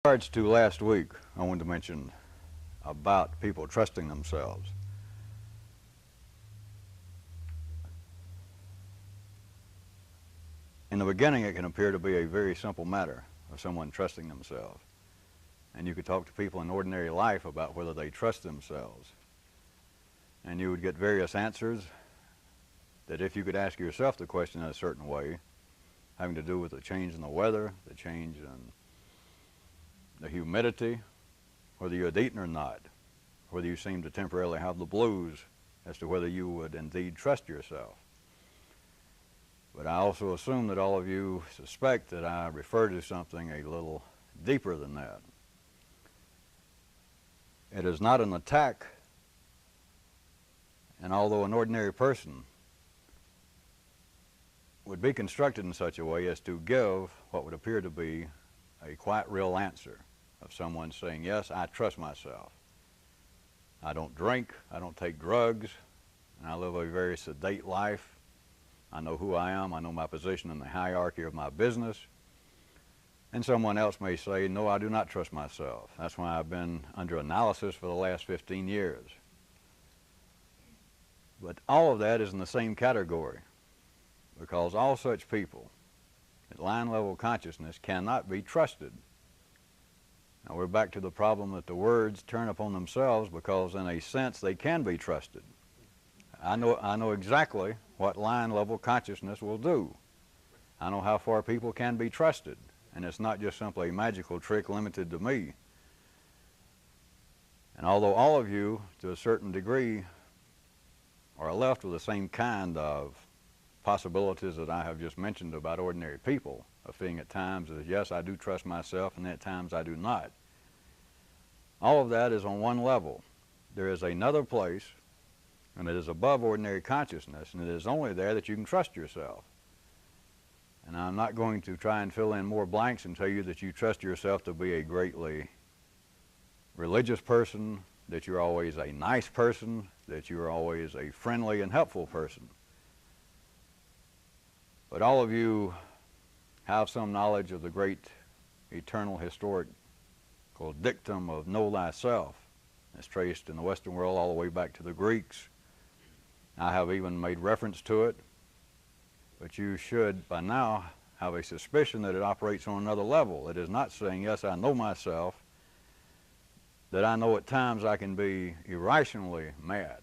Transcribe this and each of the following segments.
In regards to last week, I wanted to mention about people trusting themselves. In the beginning, it can appear to be a very simple matter of someone trusting themselves. And you could talk to people in ordinary life about whether they trust themselves. And you would get various answers that if you could ask yourself the question in a certain way, having to do with the change in the weather, the change in the humidity, whether you had eaten or not, whether you seem to temporarily have the blues as to whether you would indeed trust yourself. But I also assume that all of you suspect that I refer to something a little deeper than that. It is not an attack, and although an ordinary person would be constructed in such a way as to give what would appear to be a quite real answer of someone saying, yes, I trust myself. I don't drink, I don't take drugs, and I live a very sedate life. I know who I am, I know my position in the hierarchy of my business. And someone else may say, no, I do not trust myself. That's why I've been under analysis for the last 15 years. But all of that is in the same category, because all such people at line level consciousness cannot be trusted. Now we're back to the problem that the words turn upon themselves, because in a sense they can be trusted. I know exactly what line level consciousness will do. I know how far people can be trusted, and it's not just simply a magical trick limited to me. And although all of you, to a certain degree, are left with the same kind of possibilities that I have just mentioned about ordinary people, of feeling at times as, yes, I do trust myself, and at times I do not. All of that is on one level. There is another place, and it is above ordinary consciousness, and it is only there that you can trust yourself. And I'm not going to try and fill in more blanks and tell you that you trust yourself to be a greatly religious person, that you're always a nice person, that you're always a friendly and helpful person. But all of you have some knowledge of the great eternal historical dictum of know thyself. It's traced in the Western world all the way back to the Greeks. I have even made reference to it, but you should by now have a suspicion that it operates on another level. It is not saying, yes, I know myself, that I know at times I can be irrationally mad.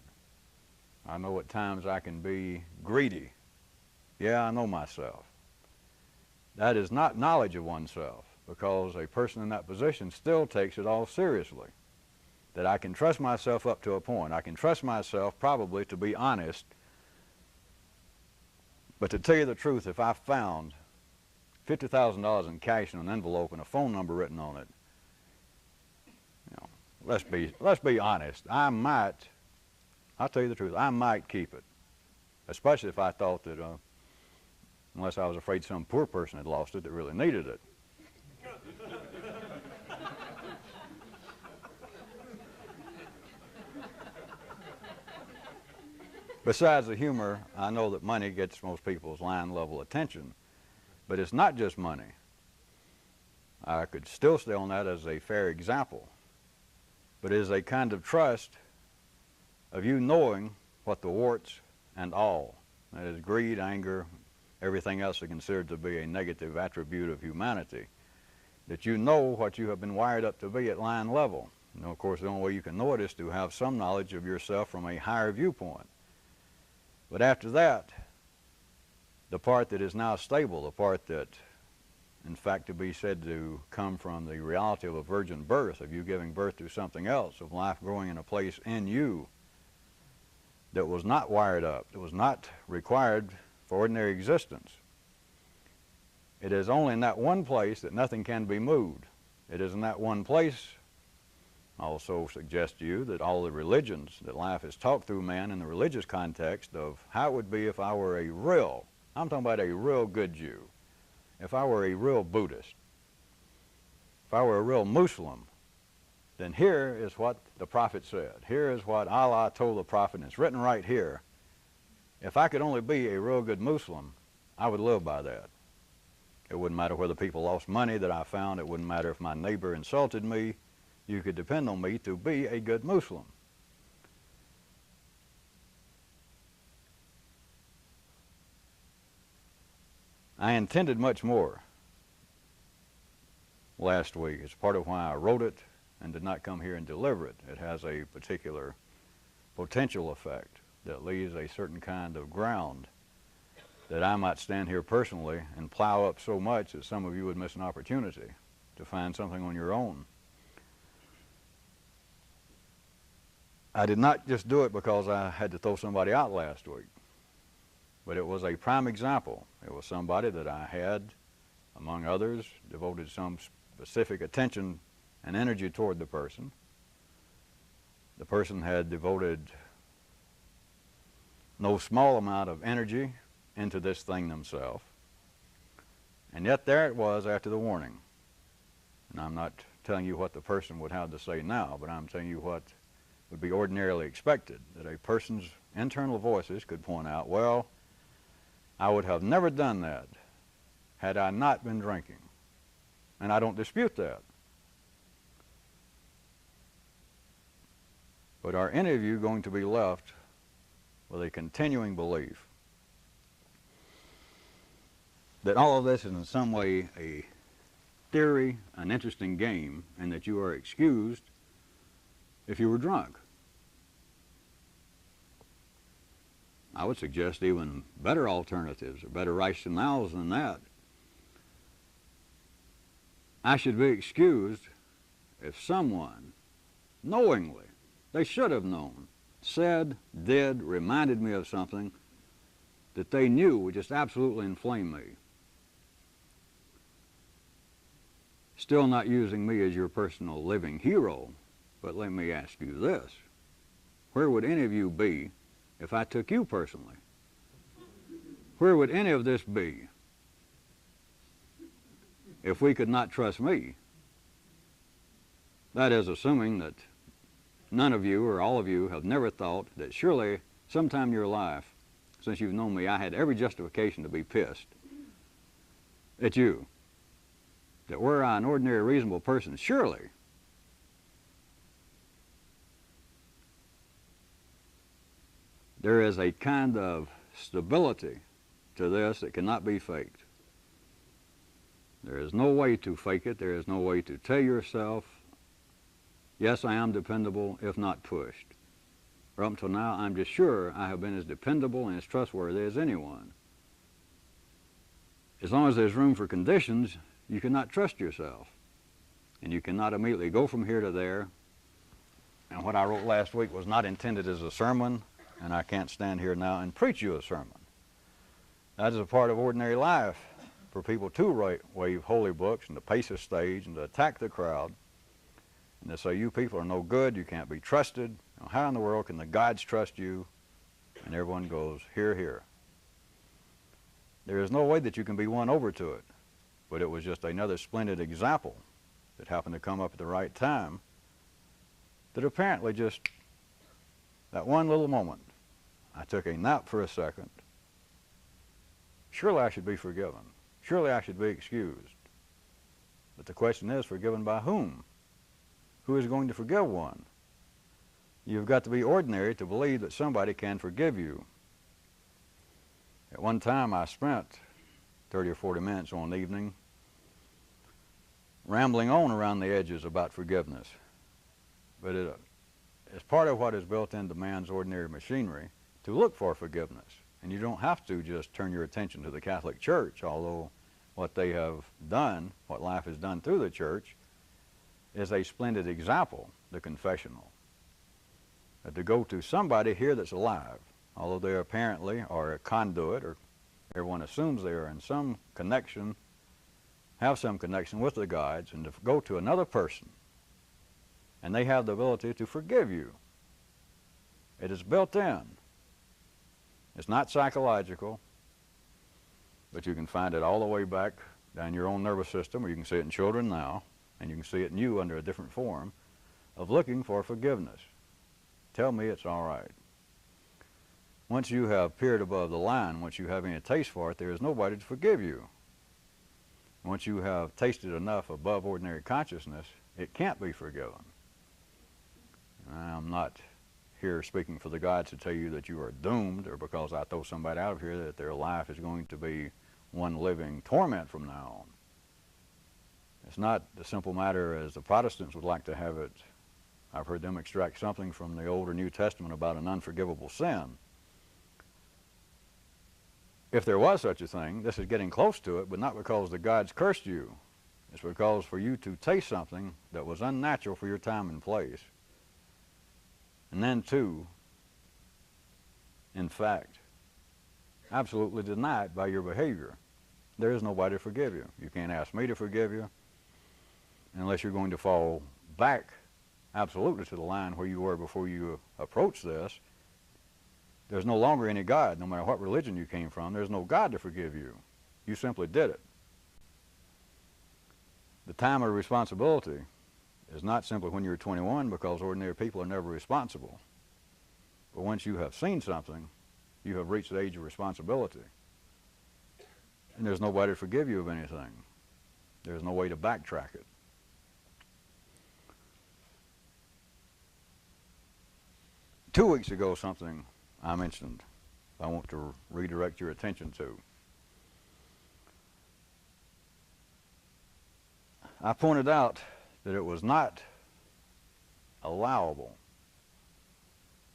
I know at times I can be greedy. Yeah, I know myself. That is not knowledge of oneself, because a person in that position still takes it all seriously. That I can trust myself up to a point. I can trust myself probably to be honest. But to tell you the truth, if I found $50,000 in cash in an envelope and a phone number written on it, you know, let's be honest. I'll tell you the truth, I might keep it. Especially if I thought that, unless I was afraid some poor person had lost it that really needed it. Besides the humor, I know that money gets most people's line level attention, but it's not just money. I could still stay on that as a fair example, but it is a kind of trust of you knowing what the warts and all, that is greed, anger, everything else is considered to be a negative attribute of humanity, that you know what you have been wired up to be at line level. And of course, the only way you can know it is to have some knowledge of yourself from a higher viewpoint. But after that, the part that is now stable, the part that, in fact, to be said to come from the reality of a virgin birth, of you giving birth to something else, of life growing in a place in you that was not wired up, that was not required for ordinary existence. It is only in that one place that nothing can be moved. It is in that one place, I also suggest to you, that all the religions that life has taught through man in the religious context of how it would be if I were I'm talking about a real good Jew, if I were a real Buddhist, if I were a real Muslim, then here is what the prophet said. Here is what Allah told the prophet, and it's written right here. If I could only be a real good Muslim, I would live by that. It wouldn't matter whether people lost money that I found. It wouldn't matter if my neighbor insulted me. You could depend on me to be a good Muslim. I intended much more last week. It's part of why I wrote it and did not come here and deliver it. It has a particular potential effect that leaves a certain kind of ground that I might stand here personally and plow up so much that some of you would miss an opportunity to find something on your own. I did not just do it because I had to throw somebody out last week, but it was a prime example. It was somebody that I had, among others, devoted some specific attention and energy toward the person. The person had devoted no small amount of energy into this thing themselves. And yet there it was after the warning. And I'm not telling you what the person would have to say now, but I'm telling you what would be ordinarily expected, that a person's internal voices could point out, well, I would have never done that had I not been drinking. And I don't dispute that. But are any of you going to be left with a continuing belief that all of this is in some way a theory, an interesting game, and that you are excused if you were drunk? I would suggest even better alternatives or better rationales than that. I should be excused if someone, knowingly, they should have known, said, did, reminded me of something that they knew would just absolutely inflame me. Still not using me as your personal living hero, but let me ask you this. Where would any of you be if I took you personally? Where would any of this be if we could not trust me? That is assuming that none of you or all of you have never thought that surely sometime in your life, since you've known me, I had every justification to be pissed at you. That were I an ordinary reasonable person, surely there is a kind of stability to this that cannot be faked. There is no way to fake it. There is no way to tell yourself, yes, I am dependable, if not pushed. For up until now, I'm just sure I have been as dependable and as trustworthy as anyone. As long as there's room for conditions, you cannot trust yourself. And you cannot immediately go from here to there. And what I wrote last week was not intended as a sermon, and I can't stand here now and preach you a sermon. That is a part of ordinary life for people to wave holy books and to pace a stage and to attack the crowd and to say, you people are no good, you can't be trusted. How in the world can the gods trust you? And everyone goes, hear, hear. There is no way that you can be won over to it, but it was just another splendid example that happened to come up at the right time that apparently just, that one little moment, I took a nap for a second. Surely I should be forgiven. Surely I should be excused. But the question is, forgiven by whom? Who is going to forgive one? You've got to be ordinary to believe that somebody can forgive you. At one time I spent 30 or 40 minutes one evening rambling on around the edges about forgiveness. But it's part of what is built into man's ordinary machinery to look for forgiveness. And you don't have to just turn your attention to the Catholic Church, although what they have done, what life has done through the Church, is a splendid example, the confessional. To go to somebody here that's alive, although they apparently are a conduit, or everyone assumes they are in some connection, have some connection with the gods, and to go to another person, and they have the ability to forgive you. It is built in. It's not psychological, but you can find it all the way back down your own nervous system, or you can see it in children now, and you can see it in you under a different form of looking for forgiveness. Tell me it's all right. Once you have peered above the line, once you have any taste for it, there is nobody to forgive you. Once you have tasted enough above ordinary consciousness, it can't be forgiven. I'm not here speaking for the gods to tell you that you are doomed, or because I throw somebody out of here that their life is going to be one living torment from now on. It's not the simple matter as the Protestants would like to have it. I've heard them extract something from the Old or New Testament about an unforgivable sin. If there was such a thing, this is getting close to it, but not because the gods cursed you. It's because for you to taste something that was unnatural for your time and place, and then too, in fact, absolutely deny it by your behavior. There is nobody to forgive you. You can't ask me to forgive you unless you're going to fall back absolutely to the line where you were before you approached this. There's no longer any God, no matter what religion you came from. There's no God to forgive you. You simply did it. The time of responsibility is not simply when you're 21, because ordinary people are never responsible. But once you have seen something, you have reached the age of responsibility. And there's nobody to forgive you of anything. There's no way to backtrack it. Two weeks ago, something I mentioned I want to redirect your attention to. I pointed out that it was not allowable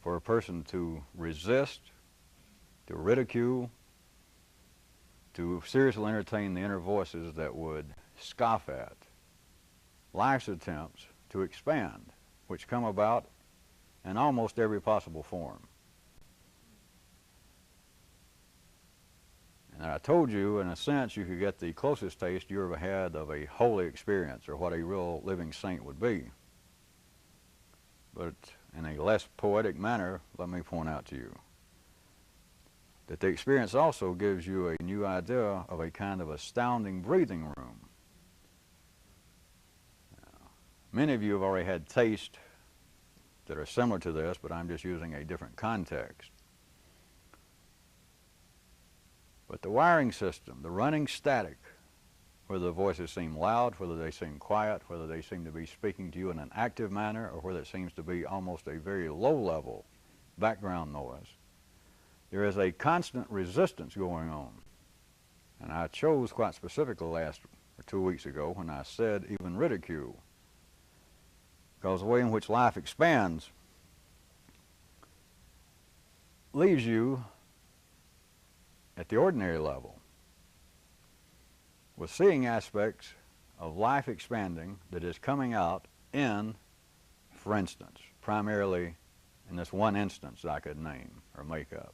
for a person to resist, to ridicule, to seriously entertain the inner voices that would scoff at life's attempts to expand, which come about in almost every possible form. And I told you, in a sense, you could get the closest taste you ever had of a holy experience, or what a real living saint would be. But in a less poetic manner, let me point out to you that the experience also gives you a new idea of a kind of astounding breathing room. Now, many of you have already had taste that are similar to this, but I'm just using a different context. But the wiring system, the running static, whether the voices seem loud, whether they seem quiet, whether they seem to be speaking to you in an active manner, or whether it seems to be almost a very low-level background noise, there is a constant resistance going on. And I chose quite specifically last or 2 weeks ago when I said even ridicule, because the way in which life expands leaves you at the ordinary level with seeing aspects of life expanding that is coming out in, for instance, primarily in this one instance I could name or make up,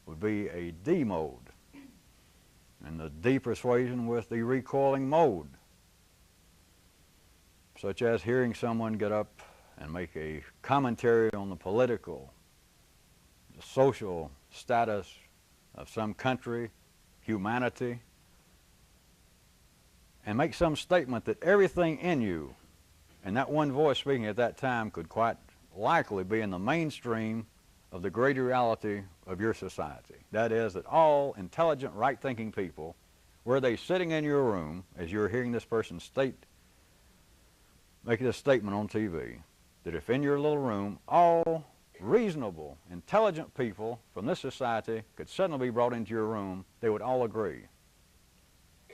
would be a D mode, and the D persuasion with the recoiling mode, such as hearing someone get up and make a commentary on the political, the social status of some country, humanity, and make some statement that everything in you, and that one voice speaking at that time, could quite likely be in the mainstream of the greater reality of your society. That is, that all intelligent, right-thinking people, were they sitting in your room as you're hearing this person make this statement on TV, that if in your little room all reasonable, intelligent people from this society could suddenly be brought into your room, they would all agree.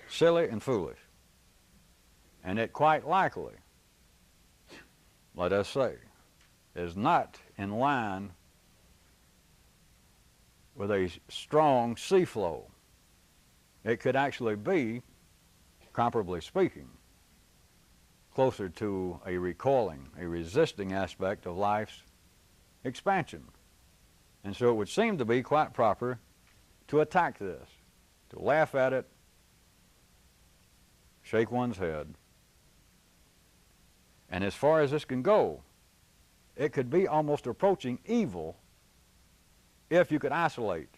Silly and foolish. And it quite likely, let us say, is not in line with a strong sea flow. It could actually be, comparably speaking, closer to a recoiling, a resisting aspect of life's expansion. And so it would seem to be quite proper to attack this, to laugh at it, shake one's head. And as far as this can go, it could be almost approaching evil if you could isolate,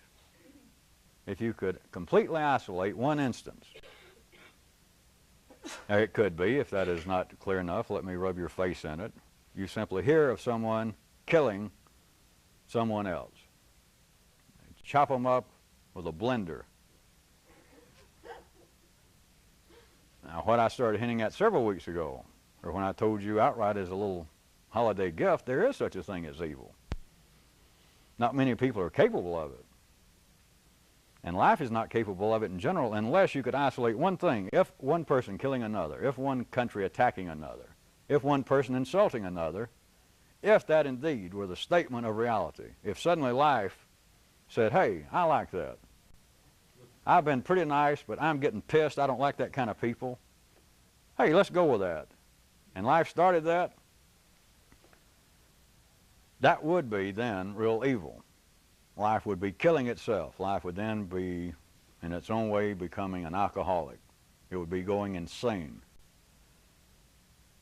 if you could completely isolate one instance. Now, it could be, if that is not clear enough, let me rub your face in it. You simply hear of someone killing someone else. Chop them up with a blender. Now, what I started hinting at several weeks ago, or when I told you outright as a little holiday gift, there is such a thing as evil. Not many people are capable of it. And life is not capable of it in general unless you could isolate one thing. If one person killing another, if one country attacking another, if one person insulting another, if that indeed were the statement of reality, if suddenly life said, hey, I like that. I've been pretty nice, but I'm getting pissed. I don't like that kind of people. Hey, let's go with that. And life started that. That would be then real evil. Life would be killing itself. Life would then be, in its own way, becoming an alcoholic. It would be going insane.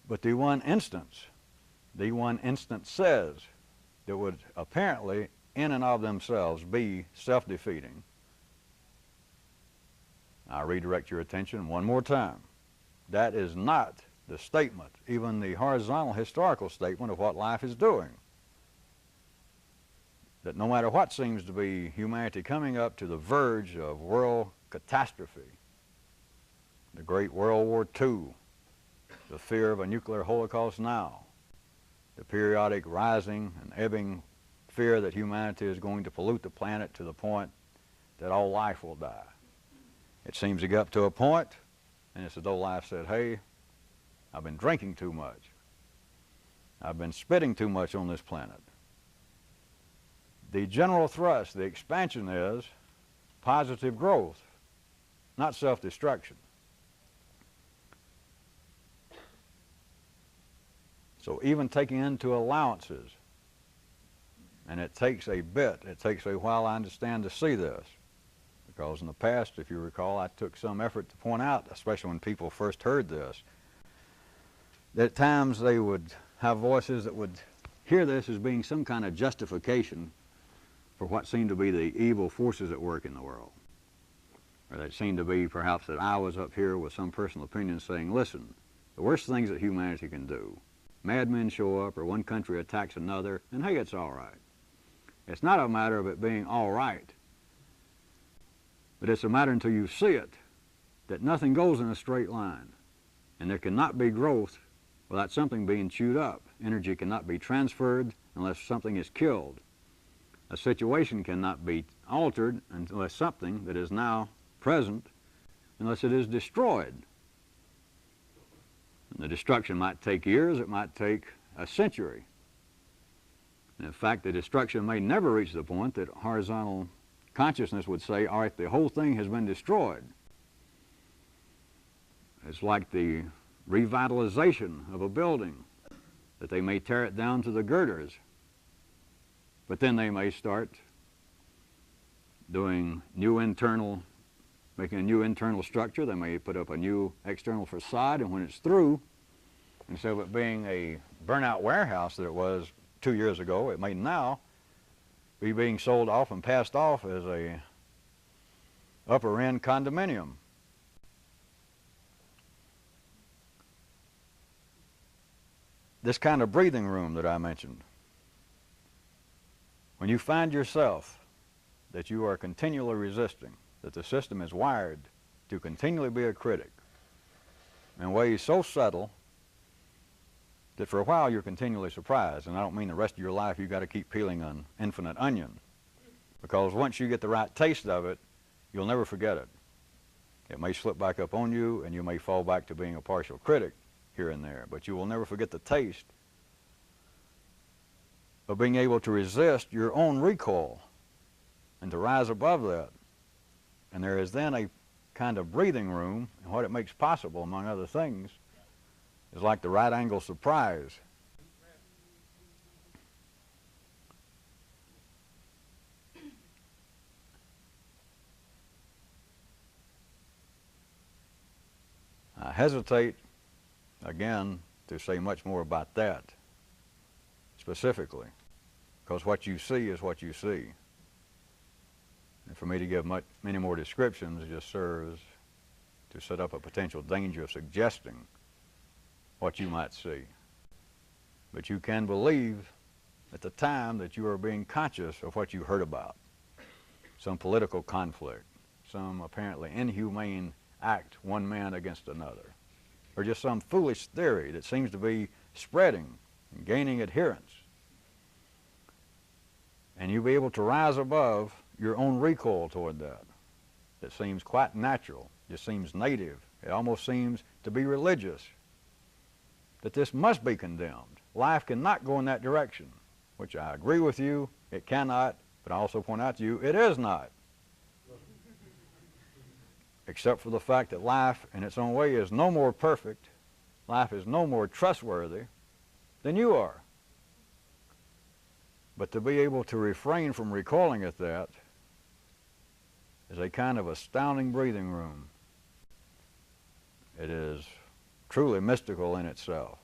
But the one instance says that would apparently, in and of themselves, be self-defeating. I redirect your attention one more time. That is not the statement, even the horizontal historical statement of what life is doing. That no matter what seems to be humanity coming up to the verge of world catastrophe, the Great World War II, the fear of a nuclear holocaust now, the periodic rising and ebbing fear that humanity is going to pollute the planet to the point that all life will die. It seems to get up to a point, and it's as though life said, hey, I've been drinking too much. I've been spitting too much on this planet. The general thrust, the expansion is positive growth, not self-destruction. So even taking into allowances, and it takes a while, I understand, to see this. Because in the past, if you recall, I took some effort to point out, especially when people first heard this, that at times they would have voices that would hear this as being some kind of justification for what seemed to be the evil forces at work in the world. Or that seemed to be perhaps that I was up here with some personal opinion saying, listen, the worst things that humanity can do, madmen show up or one country attacks another, and hey, it's all right. It's not a matter of it being all right, but it's a matter until you see it, that nothing goes in a straight line. And there cannot be growth without something being chewed up. Energy cannot be transferred unless something is killed. A situation cannot be altered unless something that is now present, unless it is destroyed. And the destruction might take years, it might take a century. And in fact, the destruction may never reach the point that horizontal consciousness would say, all right, the whole thing has been destroyed. It's like the revitalization of a building, that they may tear it down to the girders, but then they may start doing making a new internal structure. They may put up a new external facade, and when it's through, instead of it being a burnout warehouse that it was 2 years ago, it may now be being sold off and passed off as a upper end condominium. This kind of breathing room that I mentioned, when you find yourself that you are continually resisting, that the system is wired to continually be a critic in ways so subtle that for a while you're continually surprised. And I don't mean the rest of your life you've got to keep peeling an infinite onion, because once you get the right taste of it, you'll never forget it. It may slip back up on you, and you may fall back to being a partial critic here and there, but you will never forget the taste of being able to resist your own recoil and to rise above that. And there is then a kind of breathing room, and what it makes possible, among other things, is like the right angle surprise. I hesitate, again, to say much more about that specifically, because what you see is what you see. And for me to give many more descriptions, it just serves to set up a potential danger of suggesting what you might see. But you can believe at the time that you are being conscious of what you heard about. Some political conflict, some apparently inhumane act, one man against another. or just some foolish theory that seems to be spreading and gaining adherence. And you'll be able to rise above your own recoil toward that. It seems quite natural, just seems native. It almost seems to be religious, that this must be condemned. Life cannot go in that direction, which I agree with you, it cannot, but I also point out to you, it is not. Except for the fact that life in its own way is no more perfect, life is no more trustworthy than you are. But to be able to refrain from recoiling at that is a kind of astounding breathing room. It is truly mystical in itself.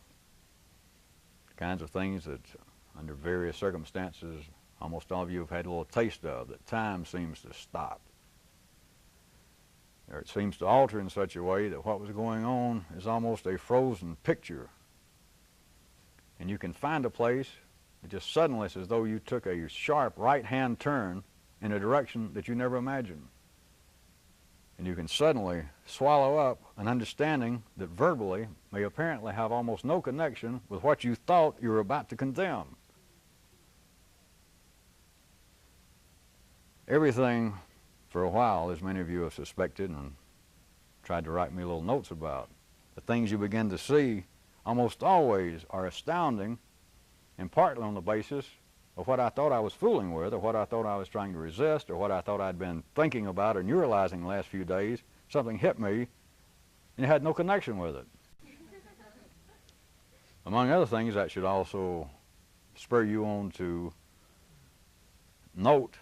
The kinds of things that, under various circumstances, almost all of you have had a little taste of, that time seems to stop. Or it seems to alter in such a way that what was going on is almost a frozen picture. And you can find a place that just suddenly, it's as though you took a sharp right-hand turn in a direction that you never imagined. And you can suddenly swallow up an understanding that verbally may apparently have almost no connection with what you thought you were about to condemn. Everything, for a while, as many of you have suspected and tried to write me little notes about, the things you begin to see almost always are astounding, and partly on the basis of what I thought I was fooling with, or what I thought I was trying to resist, or what I thought I'd been thinking about or neuralizing the last few days. Something hit me, and it had no connection with it. Among other things, that should also spur you on to note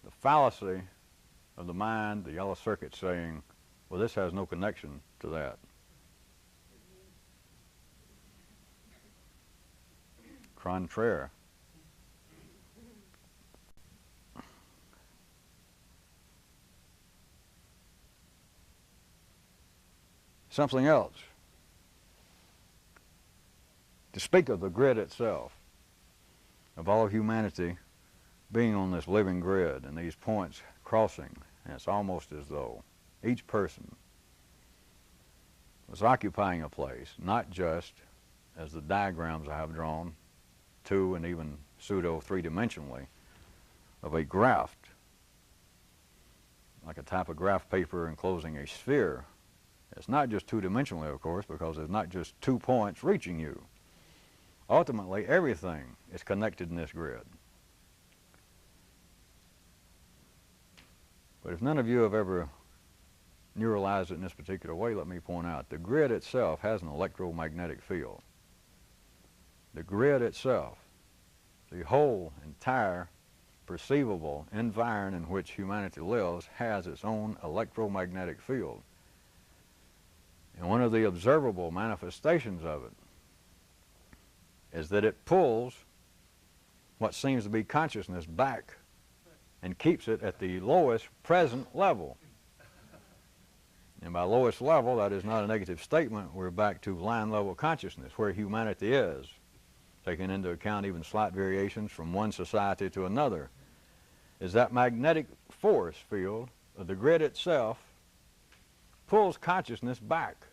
the fallacy of the mind, the yellow circuit saying, well, this has no connection to that. Contraire. Something else. To speak of the grid itself, of all humanity being on this living grid and these points crossing, and it's almost as though each person was occupying a place, not just as the diagrams I have drawn, two and even pseudo three-dimensionally, of a graft, like a type of graph paper enclosing a sphere. It's not just two-dimensionally, of course, because there's not just 2 points reaching you. Ultimately, everything is connected in this grid. But if none of you have ever neuralized it in this particular way, let me point out, the grid itself has an electromagnetic field. The grid itself, the whole entire perceivable environment in which humanity lives, has its own electromagnetic field. And one of the observable manifestations of it is that it pulls what seems to be consciousness back and keeps it at the lowest present level. And by lowest level, that is not a negative statement. We're back to line level consciousness, where humanity is, taking into account even slight variations from one society to another, is that magnetic force field of the grid itself pulls consciousness back.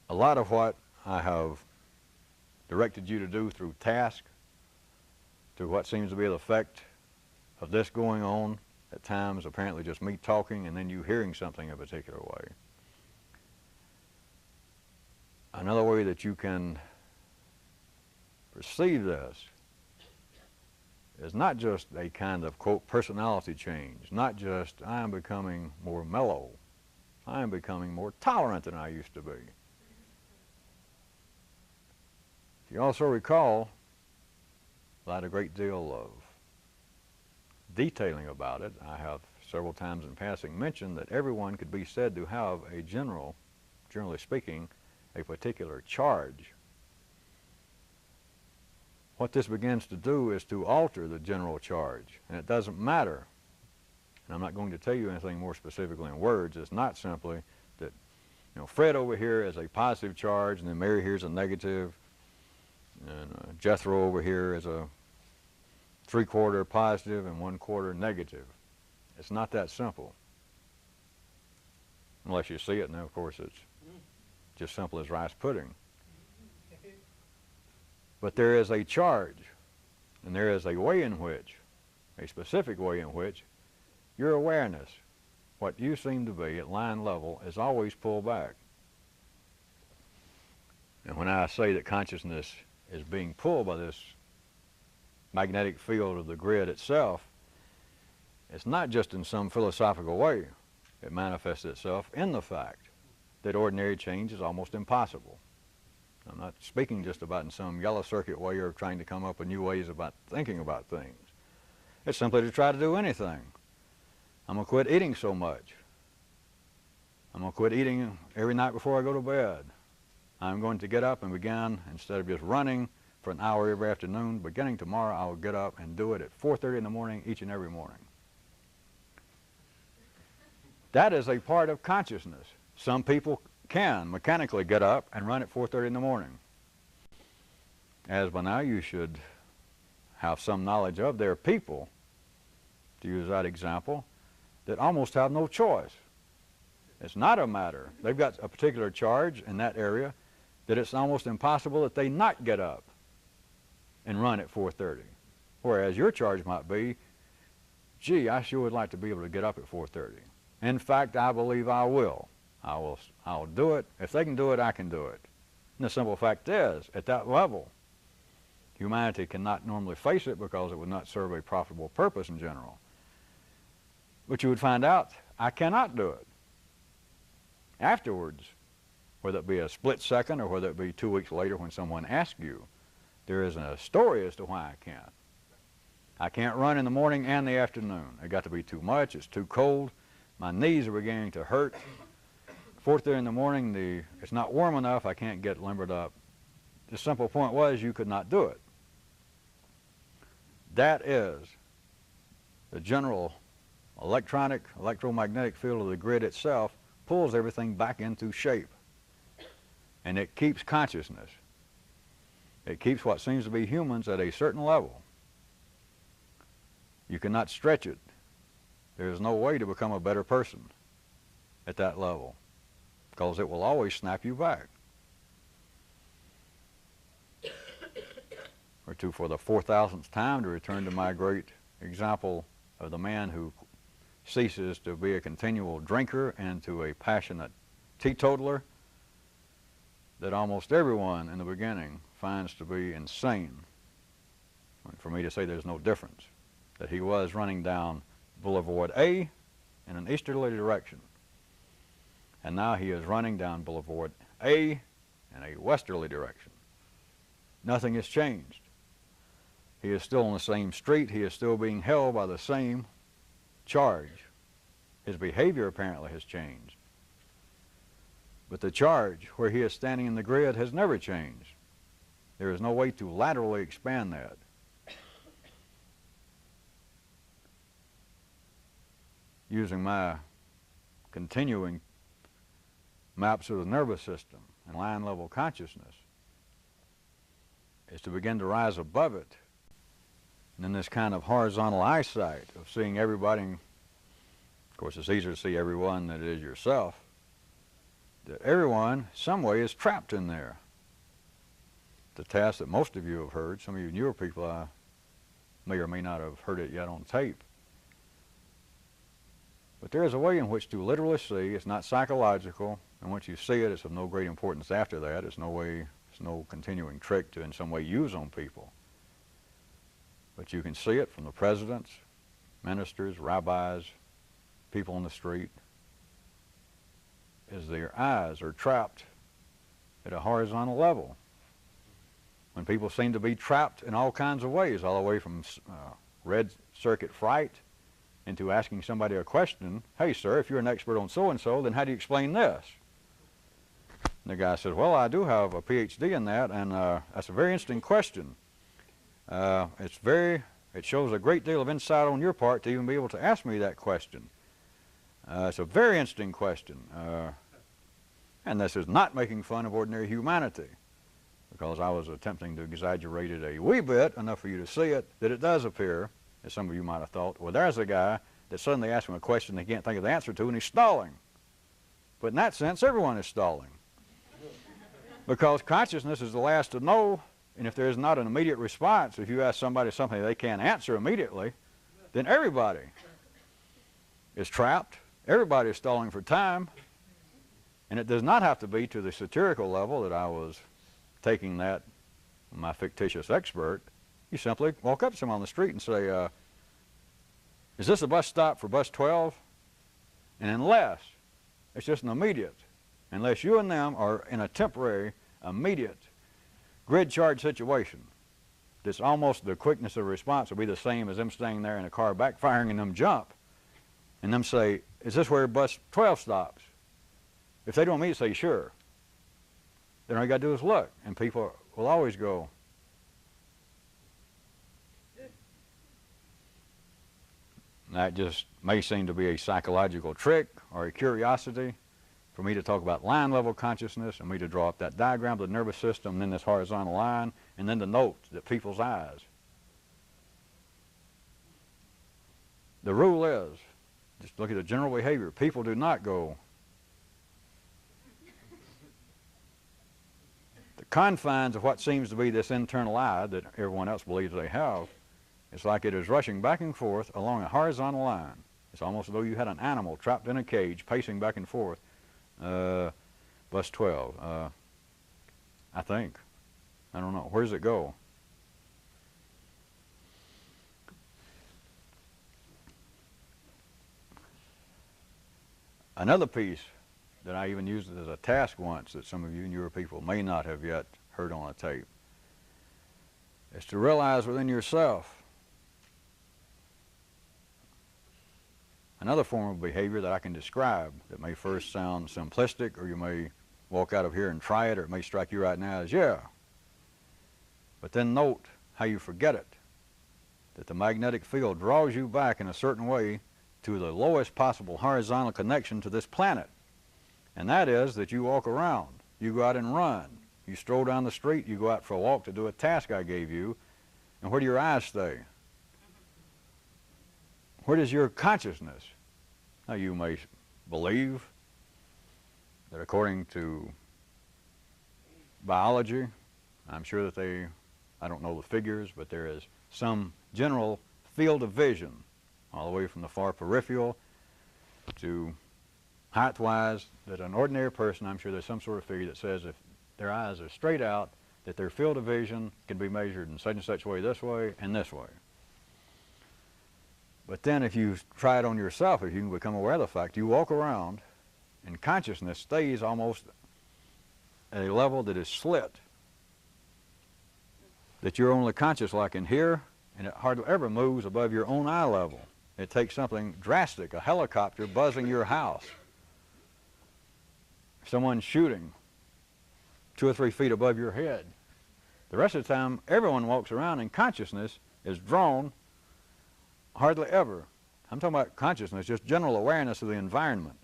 A lot of what I have directed you to do through task, to what seems to be the effect of this going on, at times apparently just me talking and then you hearing something a particular way. Another way that you can perceive this is not just a kind of, quote, personality change, not just I am becoming more mellow, I am becoming more tolerant than I used to be. You also recall that I had a great deal of detailing about it. I have several times in passing mentioned that everyone could be said to have a generally speaking, a particular charge. What this begins to do is to alter the general charge, and it doesn't matter. And I'm not going to tell you anything more specifically in words. It's not simply that, Fred over here is a positive charge and then Mary here's a negative. And Jethro over here is a 3/4 positive and 1/4 negative. It's not that simple. Unless you see it, and then of course it's just simple as rice pudding. But there is a charge, and there is a way in which, a specific way in which, your awareness, what you seem to be at line level, is always pulled back. And when I say that consciousness is being pulled by this magnetic field of the grid itself, it's not just in some philosophical way. It manifests itself in the fact that ordinary change is almost impossible. I'm not speaking just about in some yellow circuit way or trying to come up with new ways about thinking about things. It's simply to try to do anything. I'm going to quit eating so much. I'm going to quit eating every night before I go to bed. I'm going to get up and begin, instead of just running for an hour every afternoon, beginning tomorrow I will get up and do it at 4:30 in the morning each and every morning. That is a part of consciousness. Some people can mechanically get up and run at 4:30 in the morning. As by now you should have some knowledge of, there are people, to use that example, that almost have no choice. It's not a matter. They've got a particular charge in that area that it's almost impossible that they not get up and run at 4:30. Whereas your charge might be, gee, I sure would like to be able to get up at 4:30. In fact, I believe I will. I'll do it. If they can do it, I can do it. And the simple fact is, at that level, humanity cannot normally face it because it would not serve a profitable purpose in general. But you would find out, I cannot do it. Afterwards, whether it be a split second or whether it be 2 weeks later when someone asks you, there is a story as to why I can't. I can't run in the morning and the afternoon. It got to be too much. It's too cold. My knees are beginning to hurt. 4:30 in the morning, it's not warm enough. I can't get limbered up. The simple point was you could not do it. That is the general electromagnetic field of the grid itself pulls everything back into shape. And it keeps consciousness. It keeps what seems to be humans at a certain level. You cannot stretch it. There is no way to become a better person at that level because it will always snap you back. Or to, for the 4,000th time, to return to my great example of the man who ceases to be a continual drinker and to a passionate teetotaler, that almost everyone in the beginning finds to be insane. And for me to say there's no difference, that he was running down Boulevard A in an easterly direction, and now he is running down Boulevard A in a westerly direction. Nothing has changed. He is still on the same street. He is still being held by the same charge. His behavior apparently has changed. But the charge where he is standing in the grid has never changed. There is no way to laterally expand that. Using my continuing maps of the nervous system and line level consciousness is to begin to rise above it. And then this kind of horizontal eyesight of seeing everybody, of course it's easier to see everyone than it is yourself, that everyone some way is trapped in there. The task that most of you have heard, some of you newer people I may or may not have heard it yet on tape. But there is a way in which to literally see. It's not psychological, and once you see it, it's of no great importance after that. It's no continuing trick to in some way use on people. But you can see it from the presidents, ministers, rabbis, people on the street, as their eyes are trapped at a horizontal level. When people seem to be trapped in all kinds of ways, all the way from red circuit fright into asking somebody a question, hey sir, if you're an expert on so-and-so, then how do you explain this? And the guy says, well, I do have a PhD in that, and that's a very interesting question. It shows a great deal of insight on your part to even be able to ask me that question. It's a very interesting question. And this is not making fun of ordinary humanity. because I was attempting to exaggerate it a wee bit, enough for you to see it, that it does appear, as some of you might have thought, well, there's a guy that suddenly asks him a question he can't think of the answer to, and he's stalling. But in that sense, everyone is stalling. Because consciousness is the last to know, and if there is not an immediate response, if you ask somebody something they can't answer immediately, then everybody is trapped. Everybody is stalling for time. And it does not have to be to the satirical level that I was taking that, my fictitious expert. You simply walk up to someone on the street and say, is this a bus stop for bus 12? And unless it's just an immediate, unless you and them are in a temporary, immediate, grid charge situation, that's almost the quickness of response will be the same as them staying there in a car backfiring and them jump, and them say, is this where bus 12 stops? If they don't immediately say, sure, then all you got to do is look, and people will always go, that just may seem to be a psychological trick or a curiosity for me to talk about line level consciousness and me to draw up that diagram of the nervous system, and then this horizontal line, and then the note that people's eyes. The rule is, just look at the general behavior. People do not go. The confines of what seems to be this internal eye that everyone else believes they have, it's like it is rushing back and forth along a horizontal line. It's almost as though you had an animal trapped in a cage, pacing back and forth. Bus 12, I think. I don't know. Where does it go? Another piece that I even used as a task once that some of you newer people may not have yet heard on a tape is to realize within yourself another form of behavior that I can describe that may first sound simplistic, or you may walk out of here and try it, or it may strike you right now as, yeah. But then note how you forget it, that the magnetic field draws you back in a certain way to the lowest possible horizontal connection to this planet. And that is that you walk around, you go out and run, you stroll down the street, you go out for a walk to do a task I gave you, and where do your eyes stay? Where does your consciousness? Now you may believe that according to biology, I'm sure that I don't know the figures, but there is some general field of vision all the way from the far peripheral to height-wise, that an ordinary person, I'm sure there's some sort of figure that says if their eyes are straight out, that their field of vision can be measured in such and such way, and this way. But then if you try it on yourself, if you can become aware of the fact, you walk around and consciousness stays almost at a level that is slit, that you're only conscious like in here, and it hardly ever moves above your own eye level. It takes something drastic, a helicopter buzzing your house, someone shooting 2 or 3 feet above your head. The rest of the time, everyone walks around and consciousness is drawn hardly ever. I'm talking about consciousness, just general awareness of the environment.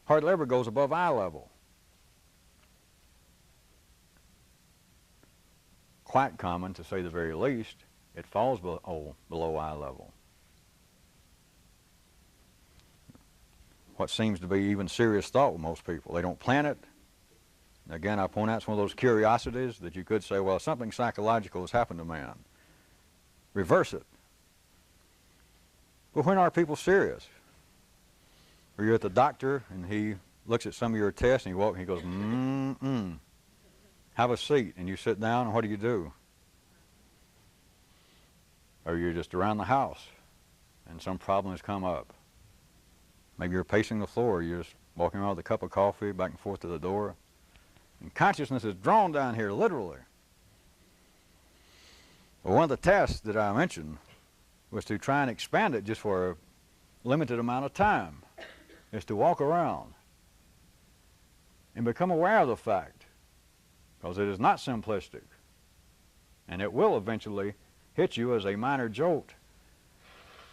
Hardly ever goes above eye level. Quite common, to say the very least, it falls below eye level. What seems to be even serious thought with most people. They don't plan it. Again, I point out it's one of those curiosities that you could say, well, something psychological has happened to man. Reverse it. But when are people serious? Or you're at the doctor and he looks at some of your tests and he goes, have a seat, and you sit down, and what do? Or you're just around the house and some problem has come up. Maybe you're pacing the floor, you're just walking around with a cup of coffee back and forth to the door. And consciousness is drawn down here, literally. Well, one of the tests that I mentioned was to try and expand it just for a limited amount of time, is to walk around and become aware of the fact, because it is not simplistic, and it will eventually hit you as a minor jolt,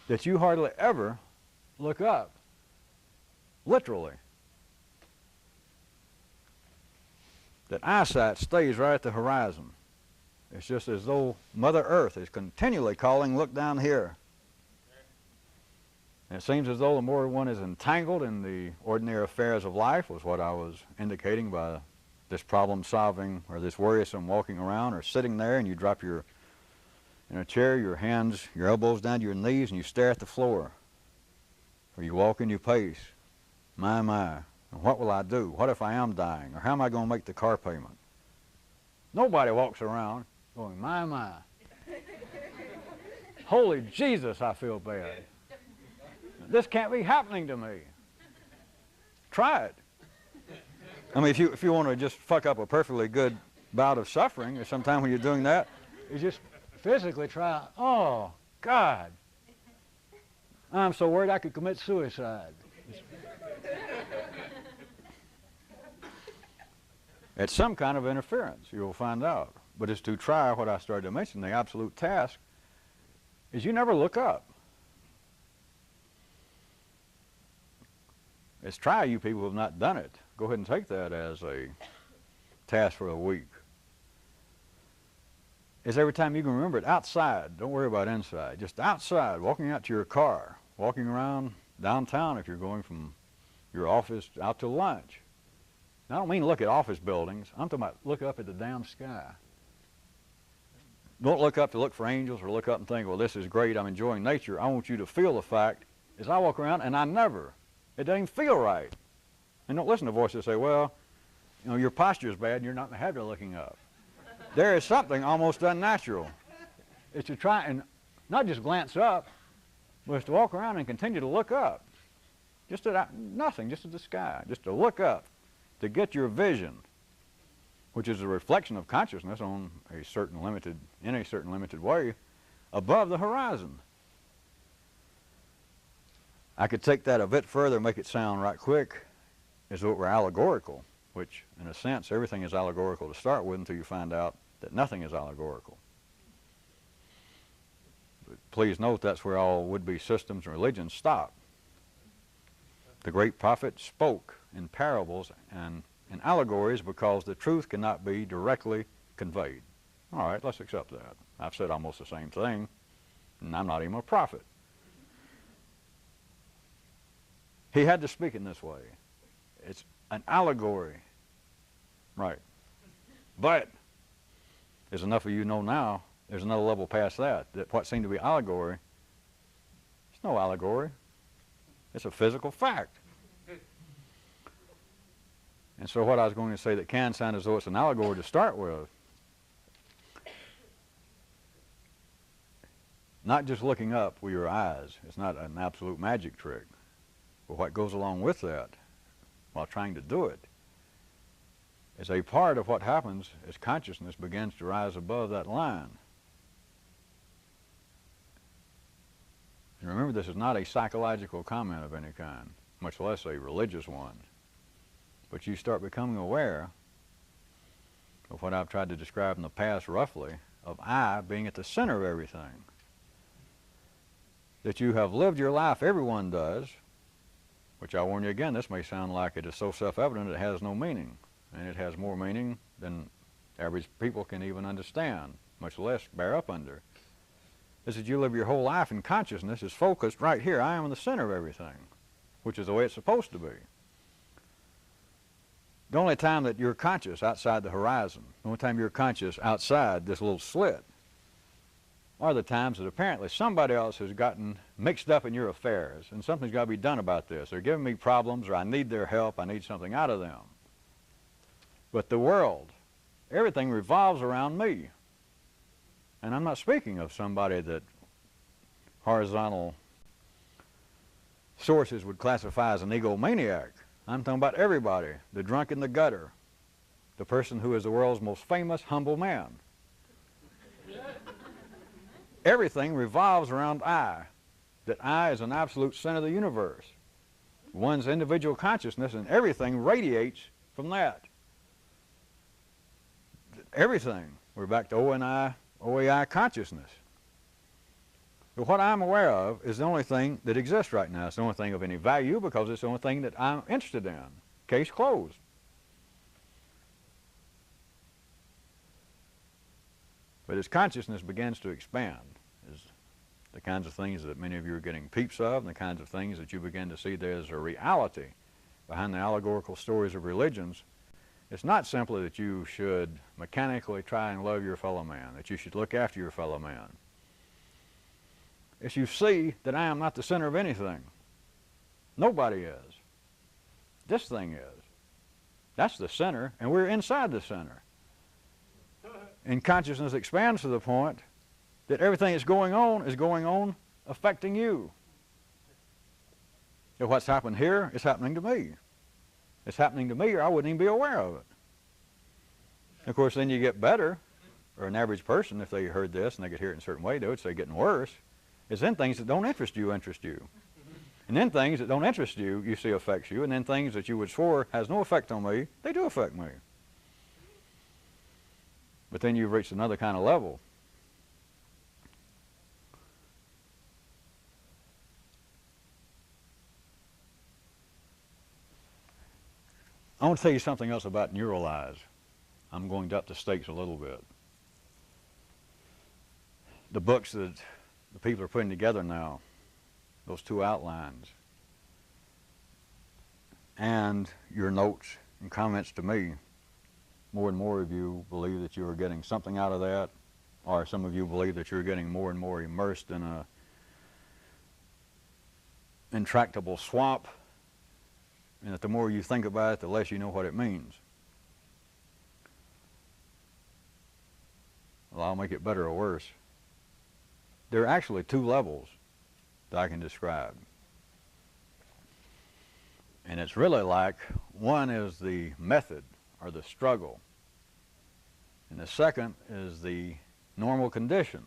that you hardly ever look up, literally. that eyesight stays right at the horizon. It's just as though Mother Earth is continually calling, look down here. And it seems as though the more one is entangled in the ordinary affairs of life, was what I was indicating by this problem solving or this worrisome walking around or sitting there and you drop your, in a chair, your hands, your elbows down to your knees and you stare at the floor. Or you walk and you pace. My. And what will I do? What if I am dying? Or how am I going to make the car payment? Nobody walks around going, my. Holy Jesus, I feel bad. This can't be happening to me. Try it. I mean, if you want to just fuck up a perfectly good bout of suffering, or sometime when you're doing that, you just physically try, oh, God, I'm so worried I could commit suicide. It's some kind of interference, you'll find out. But it's to try what I started to mention, the absolute task, is you never look up. It's try, you people who have not done it. Go ahead and take that as a task for a week. It's every time you can remember it outside. Don't worry about inside. Just outside, walking out to your car, walking around downtown if you're going from your office out to lunch. Now, I don't mean look at office buildings. I'm talking about look up at the damn sky. Don't look up to look for angels or look up and think, well, this is great, I'm enjoying nature. I want you to feel the fact as I walk around and it doesn't feel right. And don't listen to voices that say, well, you know, your posture is bad and you're not in the habit of looking up. There is something almost unnatural. It's to try and not just glance up, but it's to walk around and continue to look up. Just at nothing, just at the sky, just to look up, to get your vision, which is a reflection of consciousness in a certain limited way, above the horizon. I could take that a bit further and make it sound right quick as though it were allegorical, which in a sense everything is allegorical to start with until you find out that nothing is allegorical. But please note that's where all would-be systems and religions stop. The great prophet spoke in parables and in allegories because the truth cannot be directly conveyed. All right, let's accept that. I've said almost the same thing, and I'm not even a prophet. He had to speak in this way. It's an allegory. Right. But, as enough of you know now, there's another level past that what seemed to be allegory, it's no allegory. It's a physical fact. And so what I was going to say that can sound as though it's an allegory to start with, not just looking up with your eyes, it's not an absolute magic trick. But what goes along with that, while trying to do it, is a part of what happens as consciousness begins to rise above that line. And remember, this is not a psychological comment of any kind, much less a religious one. But you start becoming aware of what I've tried to describe in the past roughly, of I being at the center of everything. That you have lived your life, everyone does, which I warn you again, this may sound like it is so self-evident it has no meaning. And it has more meaning than average people can even understand, much less bear up under. Is that you live your whole life in consciousness is focused right here. I am in the center of everything, which is the way it's supposed to be. The only time that you're conscious outside the horizon, the only time you're conscious outside this little slit, are the times that apparently somebody else has gotten mixed up in your affairs and something's got to be done about this. They're giving me problems, or I need their help, I need something out of them. But the world, everything revolves around me. And I'm not speaking of somebody that horizontal sources would classify as an egomaniac. I'm talking about everybody, the drunk in the gutter, the person who is the world's most famous, humble man. Everything revolves around I, that I is an absolute center of the universe. One's individual consciousness, and everything radiates from that. Everything. We're back to OAI consciousness. But what I'm aware of is the only thing that exists right now. It's the only thing of any value because it's the only thing that I'm interested in. Case closed. But as consciousness begins to expand, as the kinds of things that many of you are getting peeps of, and the kinds of things that you begin to see there's a reality behind the allegorical stories of religions, it's not simply that you should mechanically try and love your fellow man, that you should look after your fellow man. It's you see that I am not the center of anything. Nobody is. This thing is. That's the center, and we're inside the center. And consciousness expands to the point that everything that's going on affecting you. If what's happened here is happening to me. It's happening to me, or I wouldn't even be aware of it. Of course, then you get better, or an average person, if they heard this and they could hear it in a certain way, they would say getting worse. Is then things that don't interest you. And then things that don't interest you, you see affects you, and then things that you would swear has no effect on me, they do affect me. But then you've reached another kind of level. I want to tell you something else about neuralize. I'm going up the stakes a little bit. The books that the people are putting together now, those two outlines, and your notes and comments to me, more and more of you believe that you are getting something out of that, or some of you believe that you're getting more and more immersed in a intractable swamp, and that the more you think about it, the less you know what it means. Well, I'll make it better or worse. There are actually two levels that I can describe. And it's really like, one is the method or the struggle, and the second is the normal condition.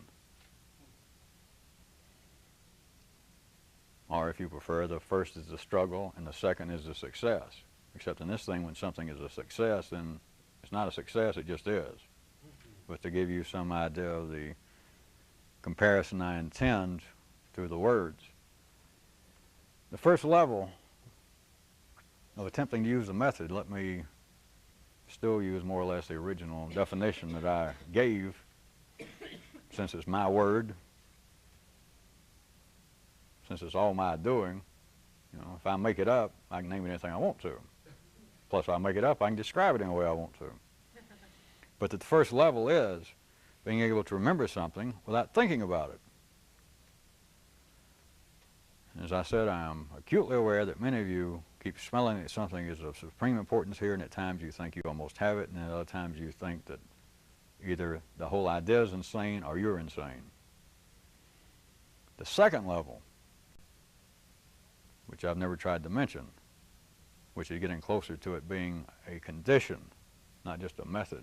Or if you prefer, the first is the struggle and the second is the success. Except in this thing, when something is a success, then it's not a success, it just is. But to give you some idea of the comparison I intend through the words, the first level of attempting to use the method, let me still use more or less the original definition that I gave, since it's my word, since it's all my doing. You know, if I make it up, I can name it anything I want to. Plus, if I make it up, I can describe it any way I want to. But the first level is being able to remember something without thinking about it. As I said, I am acutely aware that many of you keep smelling that something is of supreme importance here, and at times you think you almost have it, and at other times you think that either the whole idea is insane or you're insane. The second level, which I've never tried to mention, which is getting closer to it being a condition, not just a method,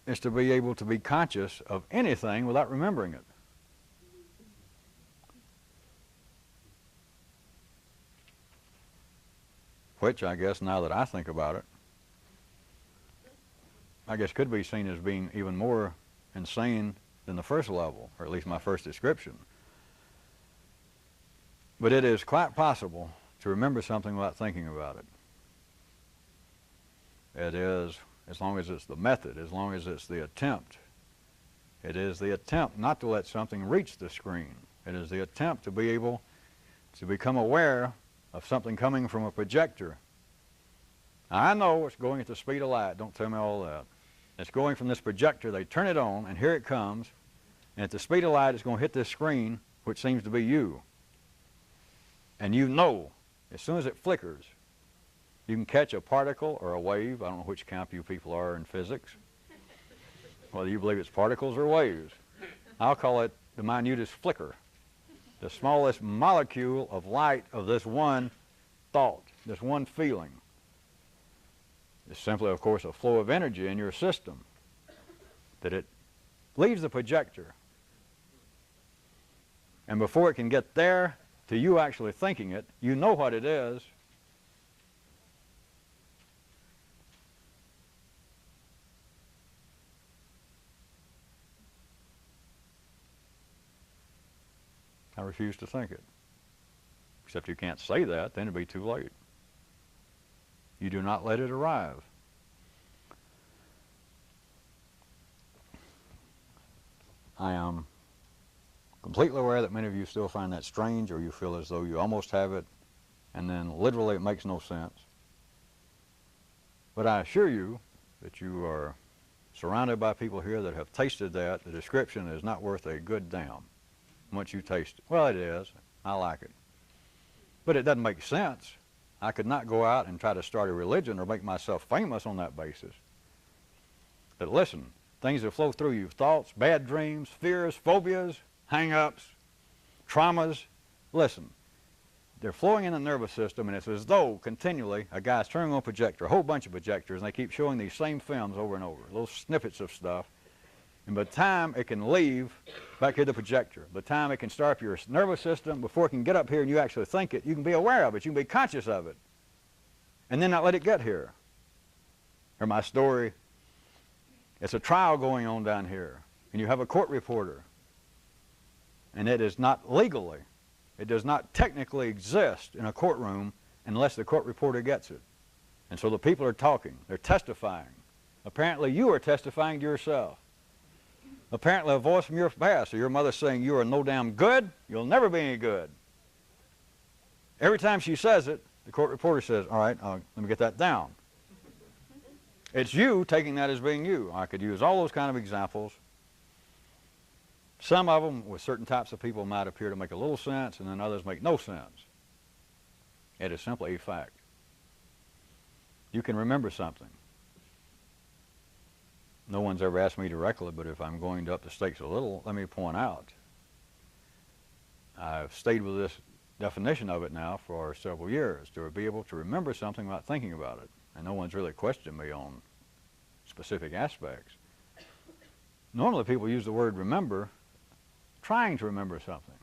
is to be able to be conscious of anything without remembering it. Which, I guess, now that I think about it, I guess could be seen as being even more insane than the first level, or at least my first description. But it is quite possible to remember something without thinking about it. It is, as long as it's the method, as long as it's the attempt. It is the attempt not to let something reach the screen. It is the attempt to be able to become aware of something coming from a projector. Now, I know it's going at the speed of light. Don't tell me all that. It's going from this projector. They turn it on, and here it comes. And at the speed of light, it's going to hit this screen, which seems to be you. And you know, as soon as it flickers, you can catch a particle or a wave. I don't know which camp you people are in physics, whether you believe it's particles or waves. I'll call it the minutest flicker, the smallest molecule of light of this one thought, this one feeling. It's simply, of course, a flow of energy in your system, that it leaves the projector. And before it can get there, to you actually thinking it, you know what it is. I refuse to think it. Except you can't say that, then it'd be too late. You do not let it arrive. I am completely aware that many of you still find that strange, or you feel as though you almost have it, and then literally it makes no sense. But I assure you that you are surrounded by people here that have tasted that. The description is not worth a good damn once you taste it. Well, it is. I like it. But it doesn't make sense. I could not go out and try to start a religion or make myself famous on that basis. But listen, things that flow through you, thoughts, bad dreams, fears, phobias, hang-ups, traumas, listen, they're flowing in the nervous system, and it's as though continually a guy's turning on a projector, a whole bunch of projectors, and they keep showing these same films over and over, little snippets of stuff. And by the time it can leave back to the projector, by the time it can start up your nervous system, before it can get up here and you actually think it, you can be aware of it, you can be conscious of it, and then not let it get here. Or my story, it's a trial going on down here, and you have a court reporter, and it is not legally, it does not technically exist in a courtroom unless the court reporter gets it. And so the people are talking, they're testifying. Apparently you are testifying to yourself. Apparently a voice from your past, or your mother saying you are no damn good, you'll never be any good. Every time she says it, the court reporter says, all right, let me get that down. It's you taking that as being you. I could use all those kind of examples. Some of them with certain types of people might appear to make a little sense, and then others make no sense. It is simply a fact. You can remember something. No one's ever asked me directly, but if I'm going to up the stakes a little, let me point out. I've stayed with this definition of it now for several years, to be able to remember something without thinking about it. And no one's really questioned me on specific aspects. Normally people use the word remember, trying to remember something.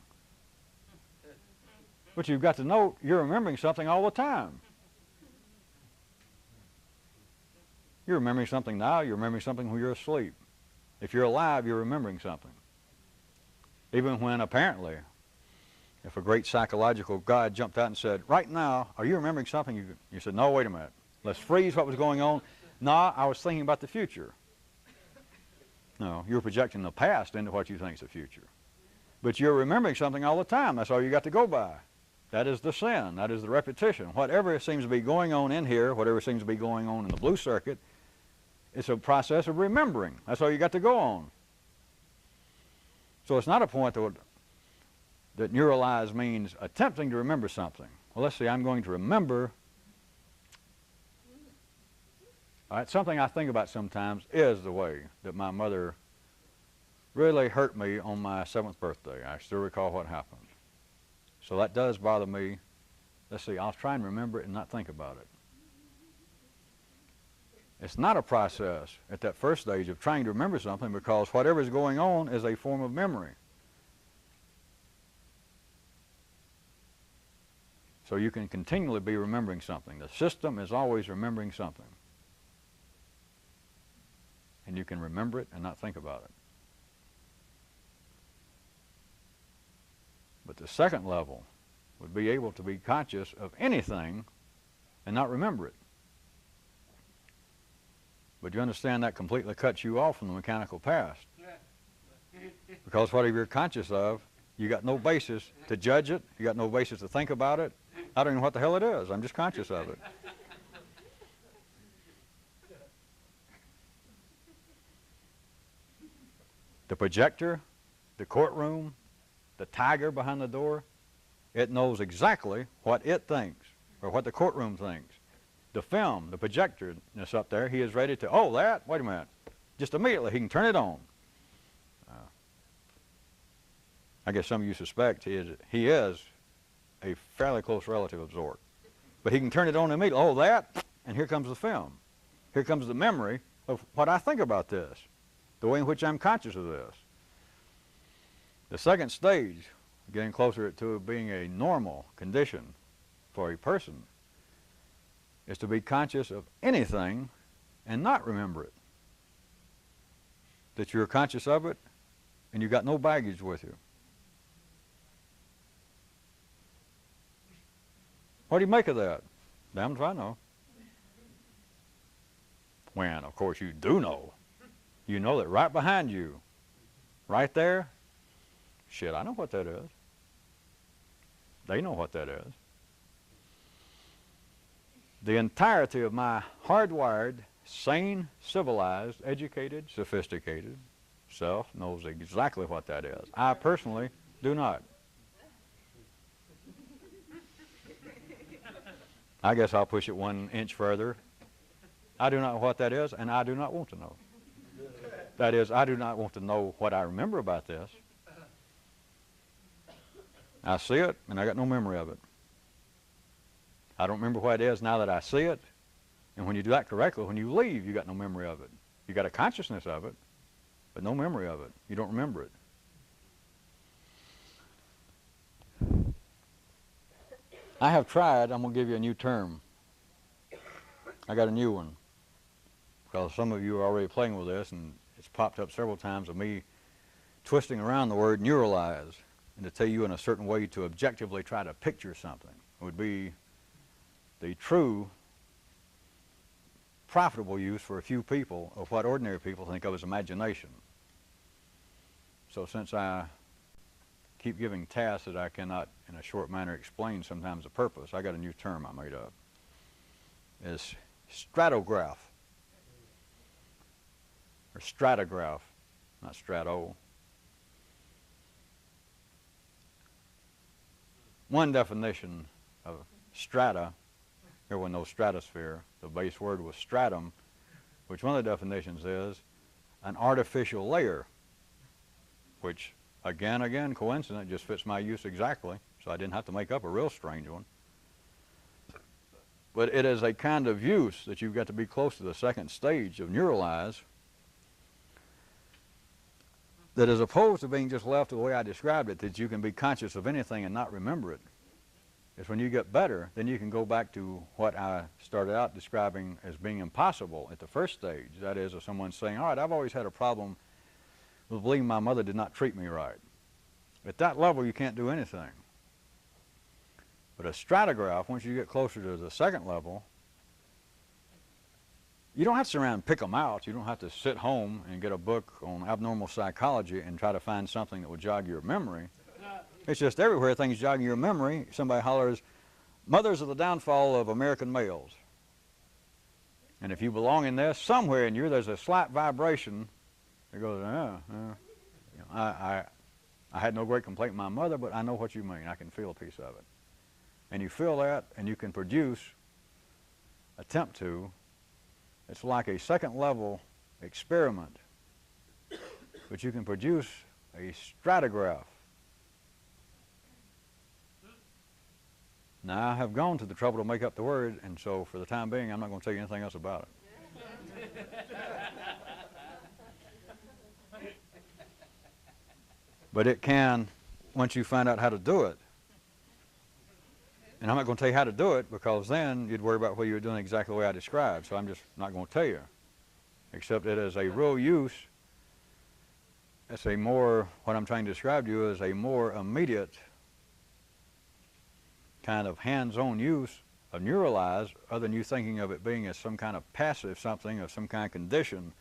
But you've got to know you're remembering something all the time. You're remembering something now, you're remembering something when you're asleep. If you're alive, you're remembering something. Even when apparently, if a great psychological God jumped out and said, right now, are you remembering something? You said, no, wait a minute. Let's freeze what was going on. No, I was thinking about the future. No, you're projecting the past into what you think is the future. But you're remembering something all the time. That's all you got to go by. That is the sin. That is the repetition. Whatever seems to be going on in here, whatever seems to be going on in the blue circuit, it's a process of remembering. That's all you got to go on. So it's not a point that neuralize means attempting to remember something. Well, let's see, I'm going to remember. All right, something I think about sometimes is the way that my mother really hurt me on my 7th birthday. I still recall what happened. So that does bother me. Let's see, I'll try and remember it and not think about it. It's not a process at that first stage of trying to remember something, because whatever is going on is a form of memory. So you can continually be remembering something. The system is always remembering something. And you can remember it and not think about it. But the second level would be able to be conscious of anything and not remember it. But you understand that completely cuts you off from the mechanical past. Because whatever you're conscious of, you got no basis to judge it. You got no basis to think about it. I don't even know what the hell it is. I'm just conscious of it. The projector, the courtroom, the tiger behind the door, it knows exactly what it thinks, or what the courtroom thinks. The film, the projector that's up there, he is ready to, oh, that? Wait a minute. Just immediately, he can turn it on. I guess some of you suspect he is a fairly close relative of Zork. But he can turn it on immediately. Oh, that? And here comes the film. Here comes the memory of what I think about this, the way in which I'm conscious of this. The second stage, getting closer to being a normal condition for a person, is to be conscious of anything and not remember it. That you're conscious of it and you've got no baggage with you. What do you make of that? Damned if I know. When, of course, you do know. You know that right behind you right there, shit, I know what that is. They know what that is. The entirety of my hardwired, sane, civilized, educated, sophisticated self knows exactly what that is. I personally do not. I guess I'll push it 1 inch further. I do not know what that is, and I do not want to know. That is, I do not want to know what I remember about this. I see it, and I got no memory of it. I don't remember what it is now that I see it. And when you do that correctly, when you leave, you got no memory of it. You got a consciousness of it, but no memory of it. You don't remember it. I have tried, I'm going to give you a new term. I got a new one. Because some of you are already playing with this, and it's popped up several times of me twisting around the word neuralize, and to tell you in a certain way to objectively try to picture something. It would be the true profitable use for a few people of what ordinary people think of as imagination. So since I keep giving tasks that I cannot in a short manner explain sometimes the purpose, I got a new term I made up. It's stratograph, or stratograph, not strato. One definition of strata, everyone knows stratosphere, the base word was stratum, which one of the definitions is an artificial layer, which again, coincident, just fits my use exactly, so I didn't have to make up a real strange one. But it is a kind of use that you've got to be close to the second stage of neuralize, that as opposed to being just left the way I described it, that you can be conscious of anything and not remember it. It's when you get better, then you can go back to what I started out describing as being impossible at the first stage. That is, if someone's saying, all right, I've always had a problem with believing my mother did not treat me right. At that level, you can't do anything. But a stratograph, once you get closer to the second level, you don't have to sit around and pick them out. You don't have to sit home and get a book on abnormal psychology and try to find something that will jog your memory. It's just everywhere things jogging your memory. Somebody hollers, mothers are the downfall of American males. And if you belong in this, somewhere in you, there's a slight vibration that goes, You know, I had no great complaint with my mother, but I know what you mean. I can feel a piece of it. And you feel that, and you can produce, attempt to, it's like a second level experiment, but you can produce a stratograph. Now, I have gone to the trouble to make up the word, and so for the time being, I'm not going to tell you anything else about it. But it can, once you find out how to do it, and I'm not going to tell you how to do it because then you'd worry about whether you're doing exactly the way I described, so I'm just not going to tell you. Except it is a real use, it's a more, what I'm trying to describe to you is a more immediate kind of hands-on use of neuralize, other than you thinking of it being as some kind of passive something, of some kind of condition,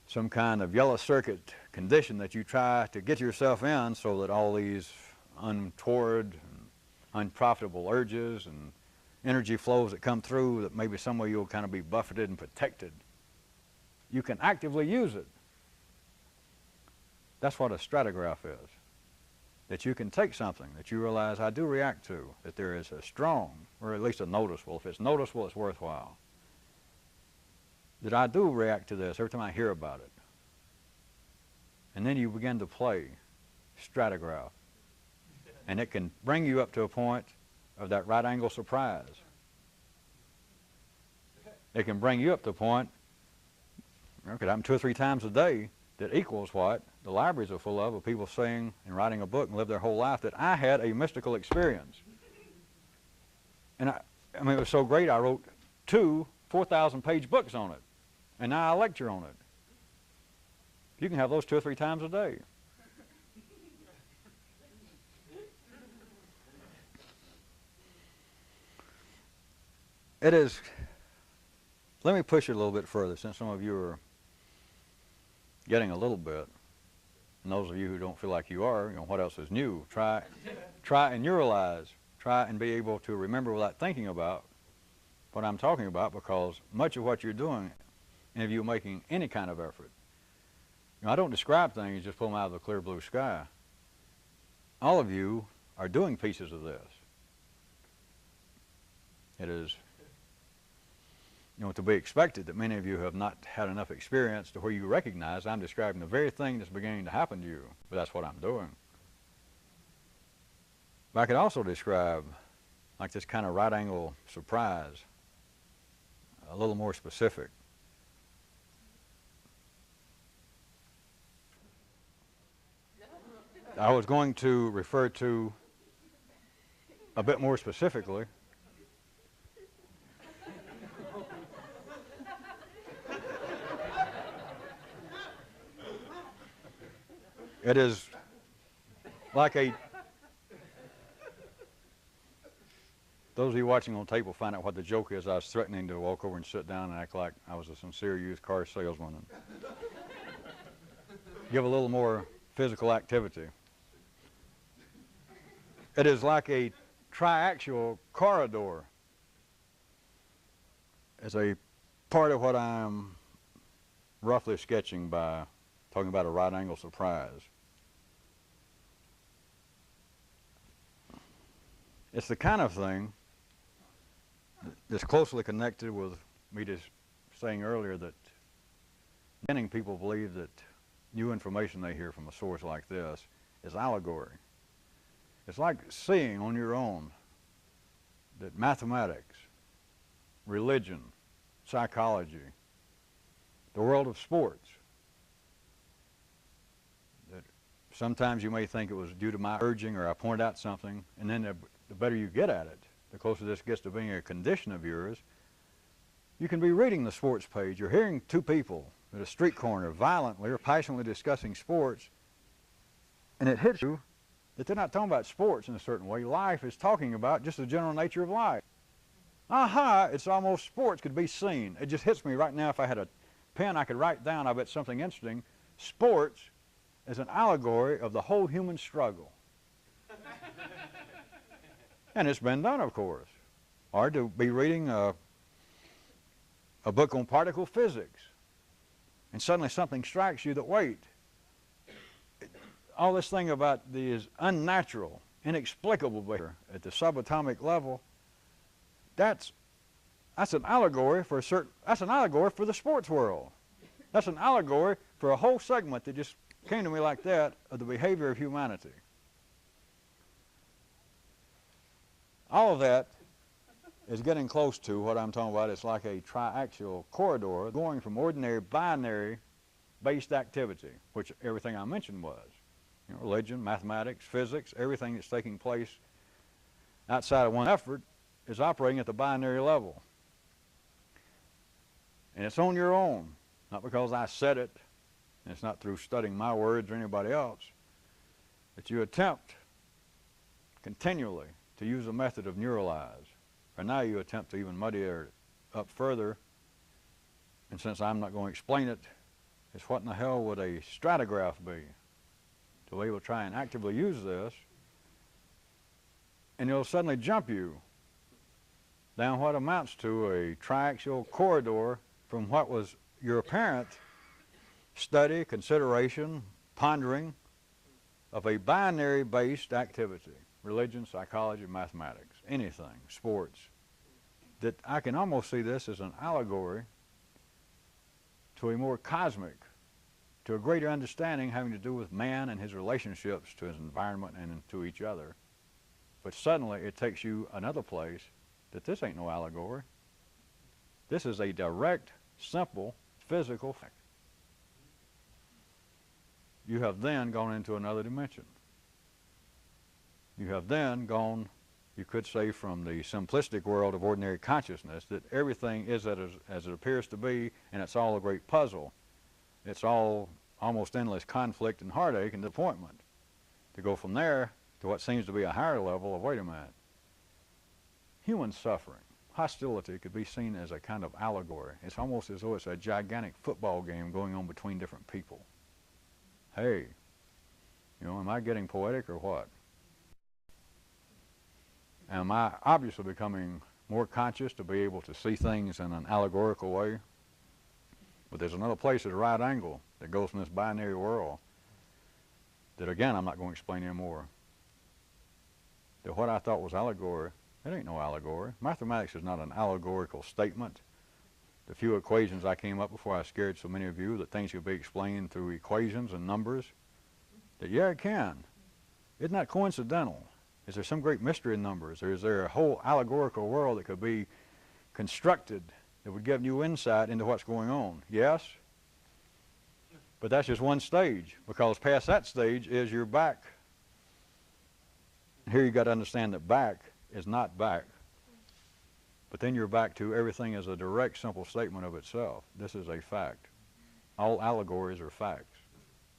some kind of yellow circuit condition that you try to get yourself in so that all these untoward, unprofitable urges and energy flows that come through, that maybe some way you'll kind of be buffeted and protected. You can actively use it. That's what a stratograph is. That you can take something that you realize I do react to, that there is a strong, or at least a noticeable, if it's noticeable, it's worthwhile, that I do react to this every time I hear about it. And then you begin to play stratograph. And it can bring you up to a point of that right angle surprise. It can bring you up to a point, it could happen 2 or 3 times a day, that equals what the libraries are full of people saying and writing a book and live their whole life that I had a mystical experience. And I mean, it was so great I wrote 2 4,000-page books on it. And now I lecture on it. You can have those 2 or 3 times a day. It is, let me push it a little bit further since some of you are getting a little bit. And those of you who don't feel like you are, what else is new? Try and neuralize. Try and be able to remember without thinking about what I'm talking about, because much of what you're doing, and if you're making any kind of effort, I don't describe things, just pull them out of the clear blue sky. All of you are doing pieces of this. It is, to be expected that many of you have not had enough experience to where you recognize I'm describing the very thing that's beginning to happen to you, but that's what I'm doing. But I could also describe like this kind of right angle surprise, a little more specific. I was going to refer to a bit more specifically it is like those of you watching on tape will find out what the joke is. I was threatening to walk over and sit down and act like I was a sincere used car salesman and give a little more physical activity. It is like a triaxial corridor. It's a part of what I'm roughly sketching by talking about a right angle surprise. It's the kind of thing that's closely connected with me just saying earlier that many people believe that new information they hear from a source like this is allegory. It's like seeing on your own that mathematics, religion, psychology, the world of sports, that sometimes you may think it was due to my urging or I pointed out something, and then the better you get at it, the closer this gets to being a condition of yours. You can be reading the sports page, you're hearing two people at a street corner violently or passionately discussing sports, and it hits you that they're not talking about sports in a certain way. Life is talking about just the general nature of life. Aha, it's almost sports could be seen. It just hits me right now. If I had a pen, I could write down, I bet, something interesting. Sports is an allegory of the whole human struggle. And it's been done, of course. Or to be reading a book on particle physics, and suddenly something strikes you that, wait, all this thing about these unnatural, inexplicable behavior at the subatomic level, that's an allegory for that's an allegory for the sports world. That's an allegory for a whole segment that just came to me like that of the behavior of humanity. All of that is getting close to what I'm talking about. It's like a triaxial corridor going from ordinary binary-based activity, which everything I mentioned was. Religion, mathematics, physics, everything that's taking place outside of one effort is operating at the binary level. And it's on your own, not because I said it, and it's not through studying my words or anybody else, that you attempt continually to use a method of neuralize. Or now you attempt to even muddy it up further, and since I'm not going to explain it, it's what in the hell would a stratograph be? To be able to try and actively use this, and it'll suddenly jump you down what amounts to a triaxial corridor from what was your apparent study, consideration, pondering of a binary-based activity, religion, psychology, mathematics, anything, sports, that I can almost see this as an allegory to a more cosmic, to a greater understanding having to do with man and his relationships to his environment and to each other. But suddenly it takes you another place that this ain't no allegory. This is a direct, simple, physical fact. You have then gone into another dimension. You have then gone, you could say, from the simplistic world of ordinary consciousness, that everything is as it appears to be, and it's all a great puzzle. It's all almost endless conflict and heartache and disappointment. To go from there to what seems to be a higher level of, wait a minute, human suffering, hostility could be seen as a kind of allegory. It's almost as though it's a gigantic football game going on between different people. Hey, You know, am I getting poetic or what? Am I obviously becoming more conscious to be able to see things in an allegorical way? But there's another place at a right angle that goes from this binary world that, again, I'm not going to explain anymore. That what I thought was allegory, it ain't no allegory. Mathematics is not an allegorical statement. The few equations I came up before I scared so many of you that things could be explained through equations and numbers, that yeah, it can. Isn't that coincidental? Is there some great mystery in numbers? Or is there a whole allegorical world that could be constructed that would give you insight into what's going on? Yes. But that's just one stage, because past that stage is your back. Here you've got to understand that back is not back. But then you're back to everything as a direct, simple statement of itself. This is a fact. All allegories are facts.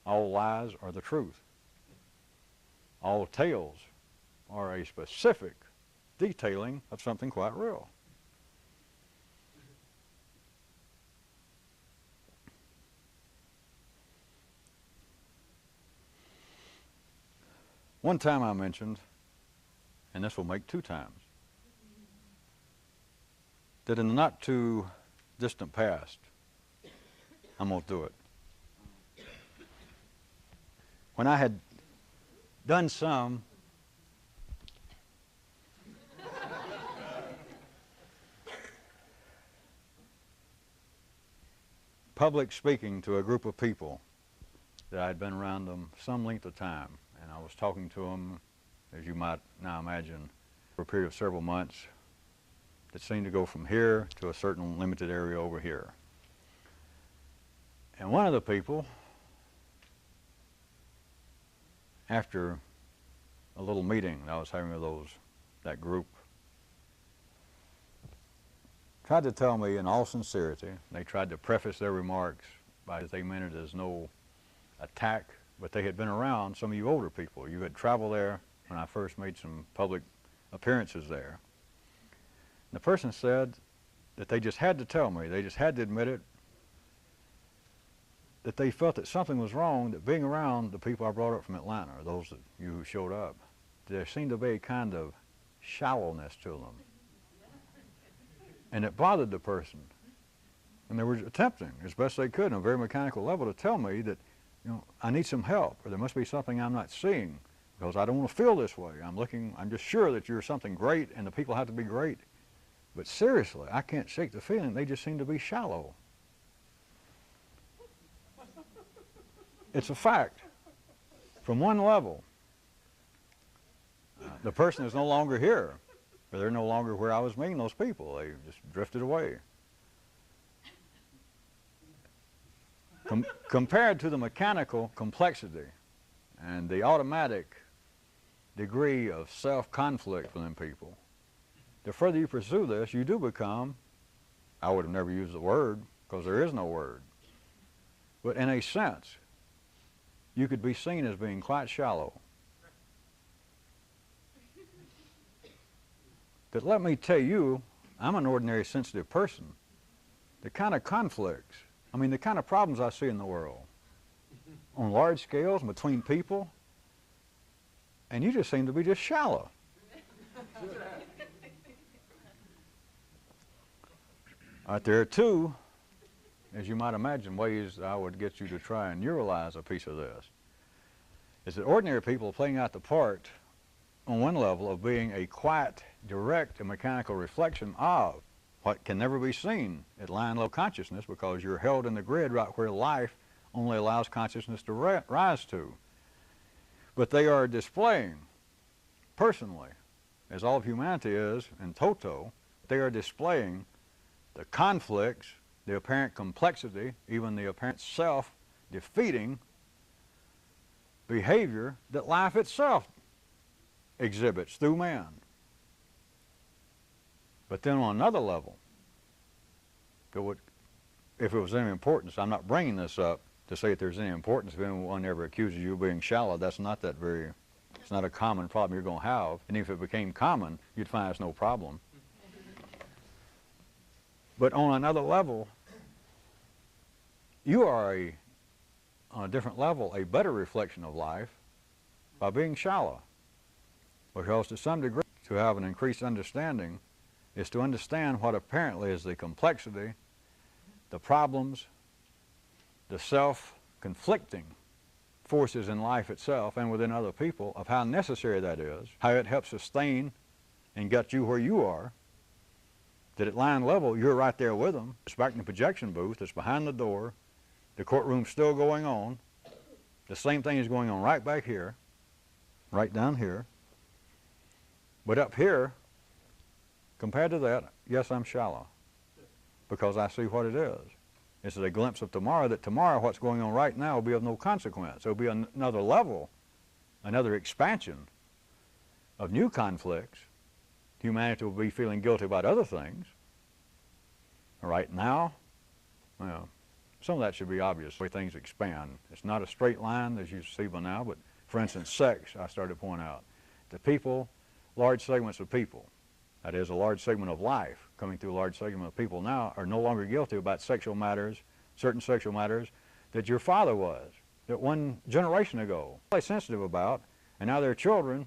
All lies are the truth. All tales are a specific detailing of something quite real. One time I mentioned, and this will make 2 times, that in the not too distant past, I'm going to do it. When I had done some public speaking to a group of people that I'd been around them some length of time, and I was talking to them, as you might now imagine, for a period of several months that seemed to go from here to a certain limited area over here. And one of the people, after a little meeting that I was having with that group, tried to tell me in all sincerity, they tried to preface their remarks by that they meant it as no attack, but they had been around some of you older people. You had traveled there when I first made some public appearances there. And the person said that they just had to tell me, they just had to admit it, that they felt that something was wrong, that being around the people I brought up from Atlanta, or those of you who showed up, there seemed to be a kind of shallowness to them. And it bothered the person. And they were attempting as best they could on a very mechanical level to tell me that, you know, I need some help, or there must be something I'm not seeing, because I don't want to feel this way. I'm just sure that you're something great and the people have to be great. But seriously, I can't shake the feeling they just seem to be shallow. It's a fact. From one level, the person is no longer here, or they're no longer where I was meeting those people. They just drifted away. Compared to the mechanical complexity and the automatic degree of self-conflict within people, the further you pursue this, you do become, I would have never used the word because there is no word, but in a sense, you could be seen as being quite shallow. But let me tell you, I'm an ordinary sensitive person. The kind of conflicts, the kind of problems I see in the world, on large scales between people, and you just seem to be just shallow. There are 2, as you might imagine, ways I would get you to try and neuralize a piece of this. Is that ordinary people are playing out the part, on one level, of being a quiet, direct, and mechanical reflection of what can never be seen at line-level consciousness, because you're held in the grid right where life only allows consciousness to rise to. But they are displaying, personally, as all of humanity is in toto, they are displaying the conflicts, the apparent complexity, even the apparent self-defeating behavior that life itself exhibits through man. But then on another level, if it was any importance, I'm not bringing this up to say if there's any importance, if anyone ever accuses you of being shallow, it's not a common problem you're going to have. And if it became common, you'd find it's no problem. But on another level, you are on a different level, a better reflection of life by being shallow. Because to some degree, to have an increased understanding is to understand what apparently is the complexity, the problems, the self-conflicting forces in life itself and within other people, of how necessary that is, how it helps sustain and get you where you are, that at line level you're right there with them. It's back in the projection booth, it's behind the door, the courtroom's still going on, the same thing is going on right back here, right down here. But up here, compared to that, yes, I'm shallow, because I see what it is. It's a glimpse of tomorrow, that tomorrow what's going on right now will be of no consequence. It'll be another level, another expansion of new conflicts. Humanity will be feeling guilty about other things. Right now, well, some of that should be obvious, the way things expand. It's not a straight line, as you see by now, but for instance, sex, I started to point out. The people, large segments of people, that is, a large segment of life coming through a large segment of people now, are no longer guilty about sexual matters, certain sexual matters, that your father was, that one generation ago, really sensitive about, and now their children,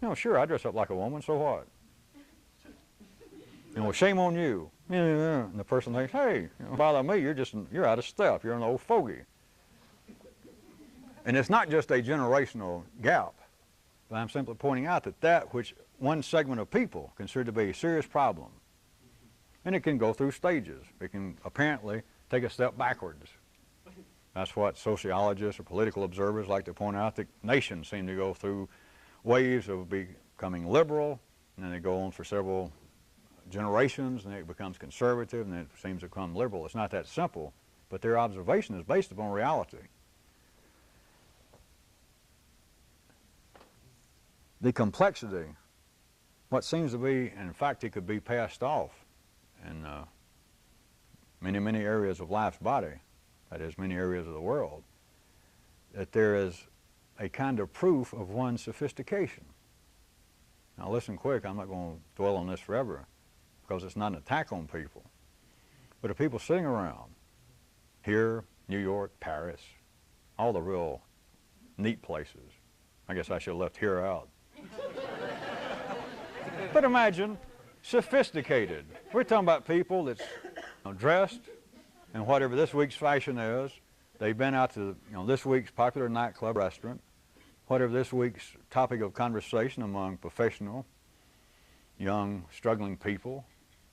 you know, sure, I dress up like a woman, so what? You know, shame on you. And the person thinks, hey, you know, bother me, you're out of step, you're an old fogey. And it's not just a generational gap, but I'm simply pointing out that that which one segment of people consider to be a serious problem, and it can go through stages. It can apparently take a step backwards. That's what sociologists or political observers like to point out, that nations seem to go through waves of becoming liberal, and then they go on for several generations, and it becomes conservative, and then it seems to become liberal. It's not that simple, but their observation is based upon reality. The complexity, what seems to be, and in fact it could be passed off in many, many areas of life's body, that is, many areas of the world, that there is a kind of proof of one's sophistication. Now listen quick, I'm not going to dwell on this forever, because it's not an attack on people. But the people sitting around here, New York, Paris, all the real neat places. I guess I should have left here out. But imagine, sophisticated. We're talking about people that's dressed in whatever this week's fashion is. They've been out to this week's popular nightclub restaurant, whatever this week's topic of conversation among professional, young, struggling people.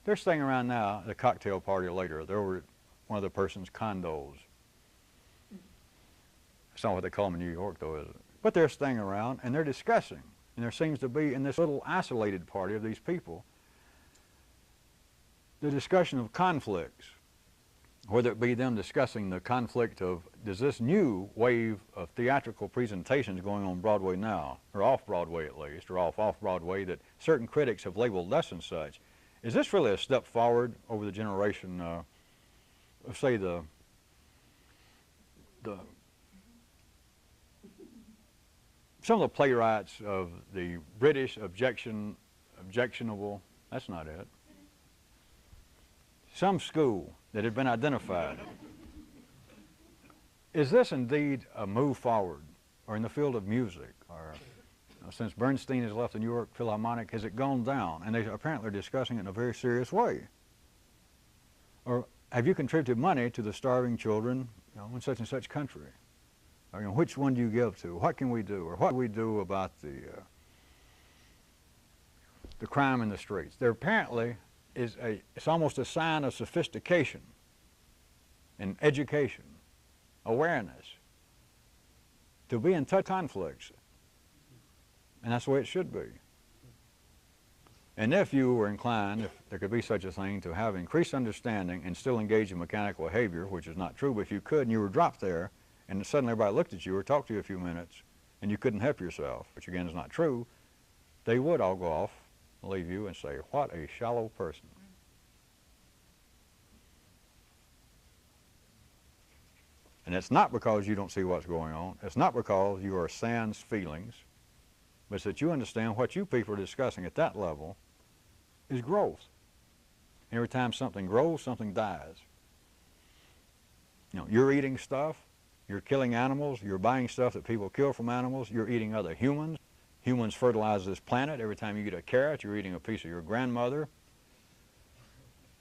They're staying around now at a cocktail party later. They're over at one of the person's condos. That's not what they call them in New York, though, is it? But they're staying around, and they're discussing. And there seems to be, in this little isolated party of these people, the discussion of conflicts, whether it be them discussing the conflict of, does this new wave of theatrical presentations going on Broadway now, or off-Broadway at least, or off-Broadway, that certain critics have labeled less and such, is this really a step forward over the generation of, say, some of the playwrights of the British objectionable, that's not it, some school that had been identified. Is this indeed a move forward, or in the field of music, or since Bernstein has left the New York Philharmonic, has it gone down? And they apparently are discussing it in a very serious way. Or have you contributed money to the starving children in such and such country? Or, which one do you give to? What can we do? Or what do we do about the crime in the streets? There apparently is it's almost a sign of sophistication and education, awareness, to be in touch with conflicts. And that's the way it should be. And if you were inclined, if there could be such a thing, to have increased understanding and still engage in mechanical behavior, which is not true, but if you could and you were dropped there, and suddenly everybody looked at you or talked to you a few minutes, and you couldn't help yourself, which again is not true, they would all go off and leave you and say, what a shallow person. And it's not because you don't see what's going on. It's not because you are sans feelings, but it's that you understand what you people are discussing at that level is growth. Every time something grows, something dies. You're eating stuff, You're killing animals. You're buying stuff that people kill from animals. You're eating other humans. Humans fertilize this planet. Every time you get a carrot, you're eating a piece of your grandmother,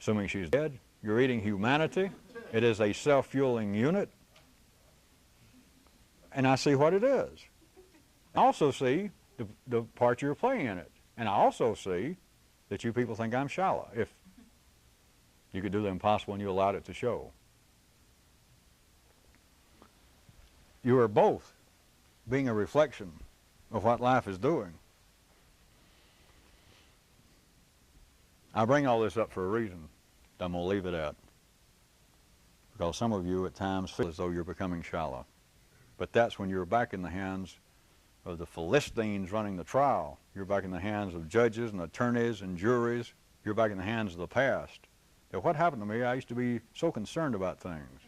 assuming she's dead. You're eating humanity. It is a self-fueling unit. And I see what it is. I also see the part you're playing in it. And I also see that you people think I'm shallow, if you could do the impossible and you allowed it to show. You are both being a reflection of what life is doing. I bring all this up for a reason. I'm going to leave it at. Because some of you at times feel as though you're becoming shallow. But that's when you're back in the hands of the Philistines running the trial. You're back in the hands of judges and attorneys and juries. You're back in the hands of the past. Now, what happened to me, I used to be so concerned about things.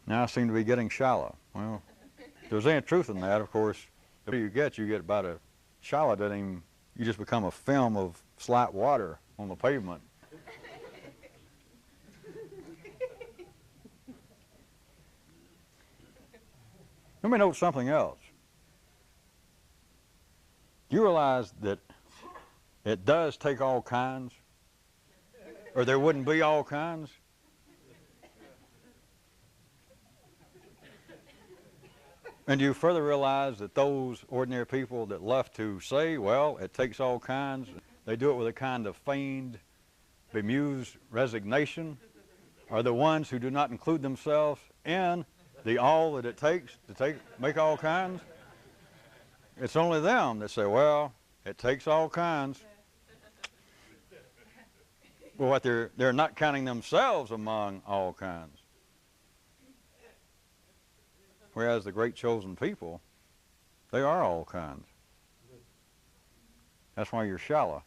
Now I seem to be getting shallow. Well, if there's any truth in that, of course, the more you get about a shallow, doesn't even, you just become a film of slight water on the pavement. Let me note something else. You realize that it does take all kinds, or there wouldn't be all kinds? And you further realize that those ordinary people that love to say, well, it takes all kinds, they do it with a kind of feigned, bemused resignation, are the ones who do not include themselves in the all that it takes to make all kinds. It's only them that say, well, it takes all kinds. Well, what they're not counting themselves among all kinds. Whereas the great chosen people, they are all kinds. That's why you're shallow.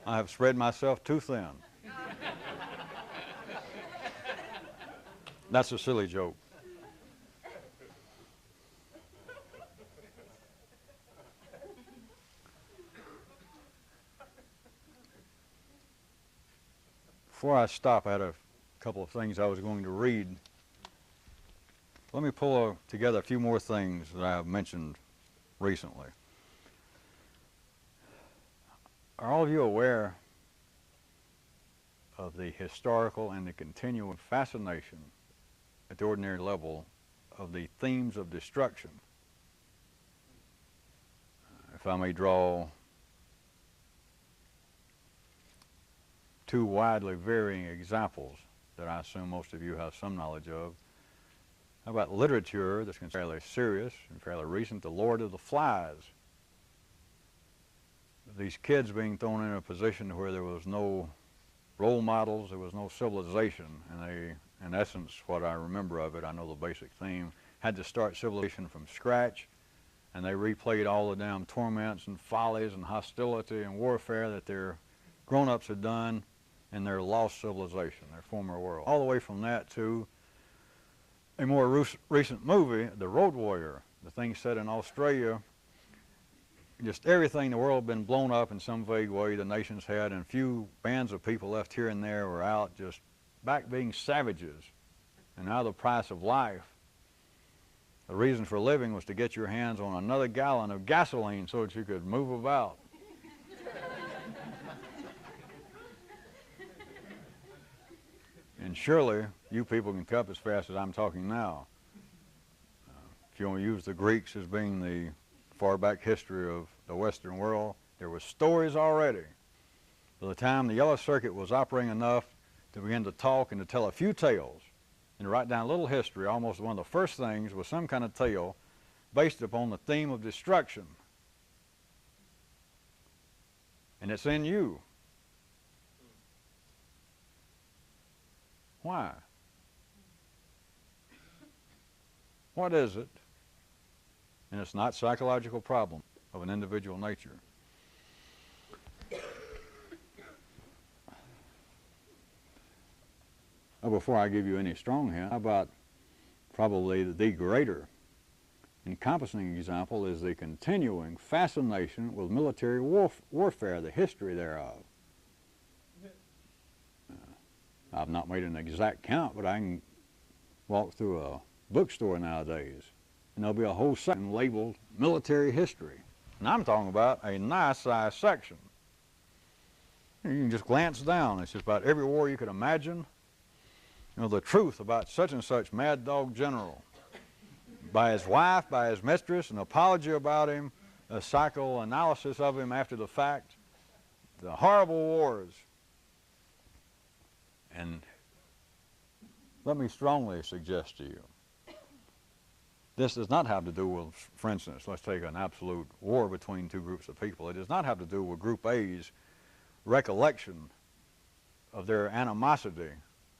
I have spread myself too thin. That's a silly joke. Before I stop, I had a couple of things I was going to read. Let me pull together a few more things that I have mentioned recently. Are all of you aware of the historical and the continuing fascination at the ordinary level of the themes of destruction? If I may draw two widely varying examples that I assume most of you have some knowledge of. How about literature that's fairly serious and fairly recent, The Lord of the Flies. These kids being thrown in a position where there was no role models, there was no civilization, and they, in essence, what I remember of it, I know the basic theme, had to start civilization from scratch, and they replayed all the damn torments and follies and hostility and warfare that their grown-ups had done in their lost civilization, their former world. All the way from that to a more recent movie, The Road Warrior, the thing set in Australia. Just everything in the world had been blown up in some vague way, the nations had, and a few bands of people left here and there were out just back being savages. And now the price of life, the reason for living was to get your hands on another gallon of gasoline so that you could move about. And surely you people can cut as fast as I'm talking now. If you want to use the Greeks as being the far back history of the Western world, there were stories already. By the time the Yellow Circuit was operating enough to begin to talk and to tell a few tales and to write down a little history, almost one of the first things was some kind of tale based upon the theme of destruction. And it's in you. Why? What is it? And it's not psychological problem of an individual nature. Well, before I give you any strong hint, how about probably the greater encompassing example is the continuing fascination with military warfare, the history thereof. I've not made an exact count, but I can walk through a bookstore nowadays, and there'll be a whole section labeled military history. And I'm talking about a nice size section. You can just glance down. It's just about every war you could imagine. You know, the truth about such and such mad dog general. By his wife, by his mistress, an apology about him, a psychoanalysis of him after the fact, the horrible wars. And let me strongly suggest to you, this does not have to do with, for instance, let's take an absolute war between two groups of people. It does not have to do with Group A's recollection of their animosity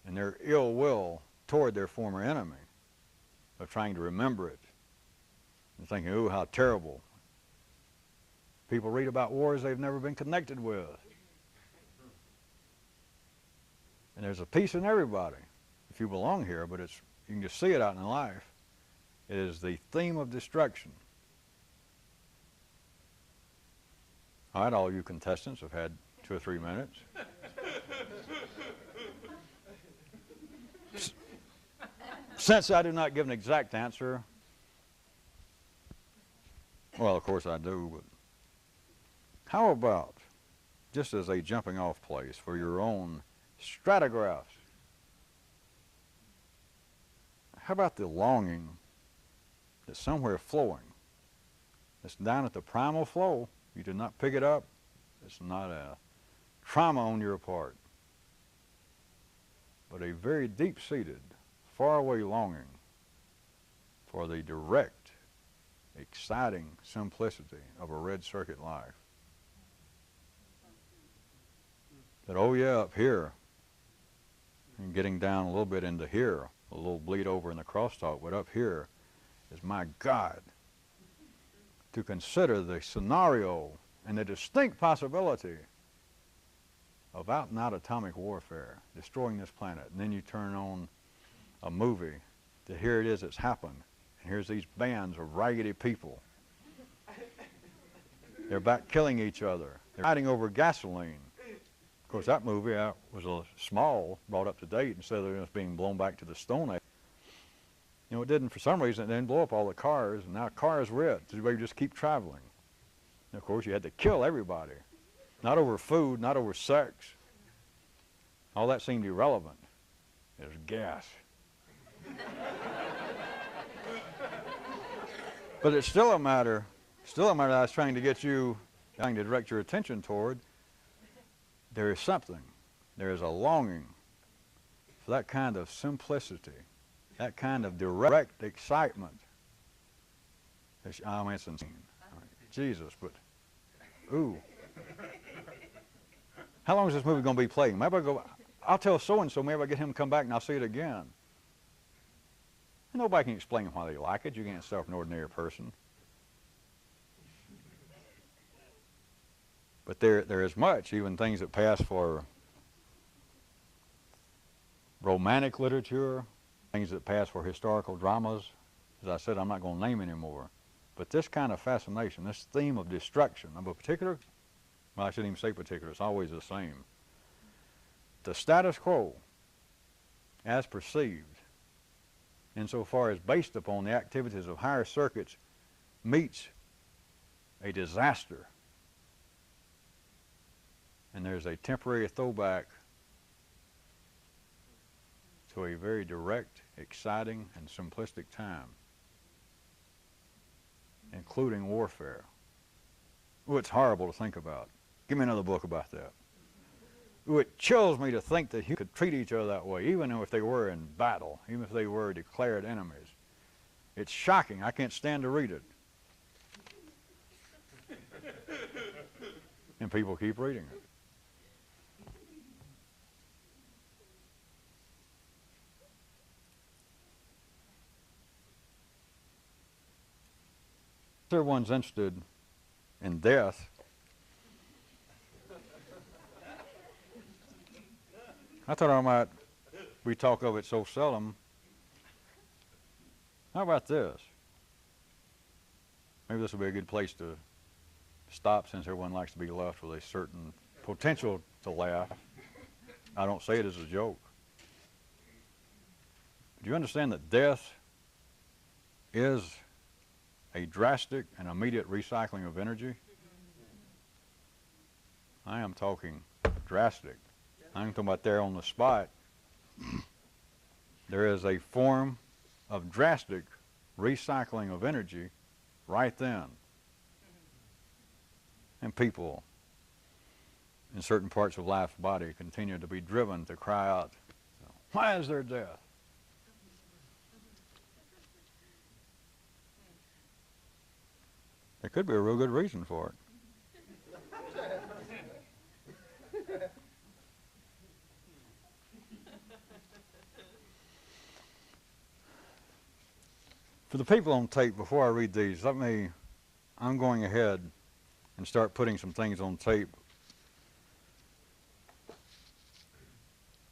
and their ill will toward their former enemy, of trying to remember it and thinking, ooh, how terrible. People read about wars they've never been connected with. And there's a piece in everybody, if you belong here, but you can just see it out in life. It is the theme of destruction. All right, all you contestants have had 2 or 3 minutes. Since I do not give an exact answer, well, of course I do, but how about, just as a jumping off place for your own stratigraphs, how about the longing that's somewhere flowing, that's down at the primal flow? You did not pick it up. It's not a trauma on your part, but a very deep-seated, faraway longing for the direct, exciting simplicity of a red circuit life. That, oh yeah, up here, and getting down a little bit into here, a little bleed over in the crosstalk, but up here is, my God, to consider the scenario and the distinct possibility of out-and-out atomic warfare, destroying this planet. And then you turn on a movie that here it is, it's happened. And here's these bands of raggedy people. They're back killing each other. They're fighting over gasoline. Of course, that movie was a small, brought up to date, instead of it being blown back to the Stone Age. You know, it didn't, for some reason, it didn't blow up all the cars, and now cars were it. So you just keep traveling. And of course, you had to kill everybody. Not over food, not over sex. All that seemed irrelevant. There's gas. But it's still a matter that I was trying to get you, trying to direct your attention toward. There is something, there is a longing for that kind of simplicity, that kind of direct excitement. I mean, it's insane. Jesus, but, ooh. How long is this movie going to be playing? Maybe I'll tell so-and-so, maybe I'll get him to come back and I'll see it again. And nobody can explain why they like it. You can't sell for an ordinary person. But there is much, even things that pass for romantic literature, things that pass for historical dramas. As I said, I'm not going to name anymore. But this kind of fascination, this theme of destruction of a particular, well, I shouldn't even say particular, it's always the same. The status quo, as perceived, insofar as based upon the activities of higher circuits, meets a disaster. And there's a temporary throwback to a very direct, exciting, and simplistic time, including warfare. Oh, it's horrible to think about. Give me another book about that. Oh, it chills me to think that you could treat each other that way, even if they were in battle, even if they were declared enemies. It's shocking. I can't stand to read it. And people keep reading it. Everyone's interested in death. I thought we talk of it so seldom. How about this? Maybe this will be a good place to stop, since everyone likes to be left with a certain potential to laugh. I don't say it as a joke. Do you understand that death is a drastic and immediate recycling of energy? I am talking drastic. I'm talking about there on the spot. There is a form of drastic recycling of energy right then. And people in certain parts of life's body continue to be driven to cry out, why is there death? There could be a real good reason for it. For the people on tape, before I read these, I'm going ahead and start putting some things on tape.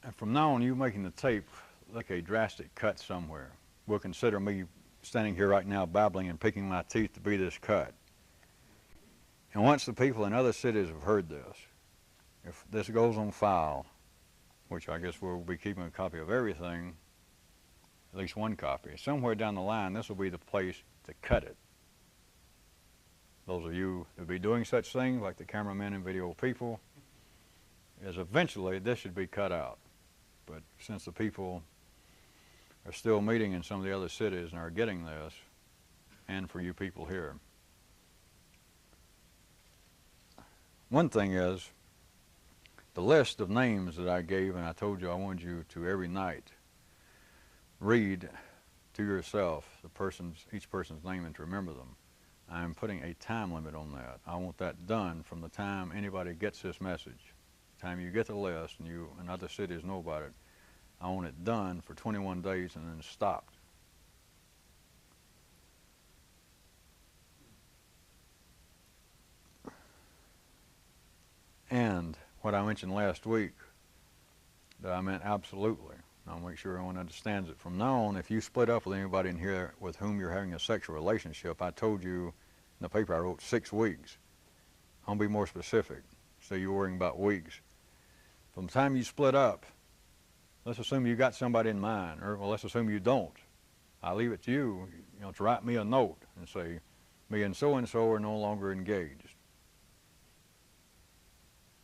And from now on, you making the tape like a drastic cut somewhere. We'll consider me standing here right now babbling and picking my teeth to be this cut. And once the people in other cities have heard this, if this goes on file, which I guess we'll be keeping a copy of everything, at least one copy, somewhere down the line, this will be the place to cut it. Those of you who will be doing such things, like the cameramen and video people, is eventually this should be cut out. But since the people are still meeting in some of the other cities and are getting this, and for you people here. One thing is, the list of names that I gave, and I told you I wanted you to every night read to yourself each person's name and to remember them. I'm putting a time limit on that. I want that done from the time anybody gets this message. The time you get the list and you and other cities know about it, I want it done for 21 days and then stopped. And what I mentioned last week, that I meant absolutely. I'll make sure everyone understands it. From now on, if you split up with anybody in here with whom you're having a sexual relationship, I told you in the paper I wrote 6 weeks. I'll be more specific, so you're worrying about weeks. From the time you split up, let's assume you got somebody in mind, or well, let's assume you don't. I leave it to you, to write me a note and say, me and so are no longer engaged.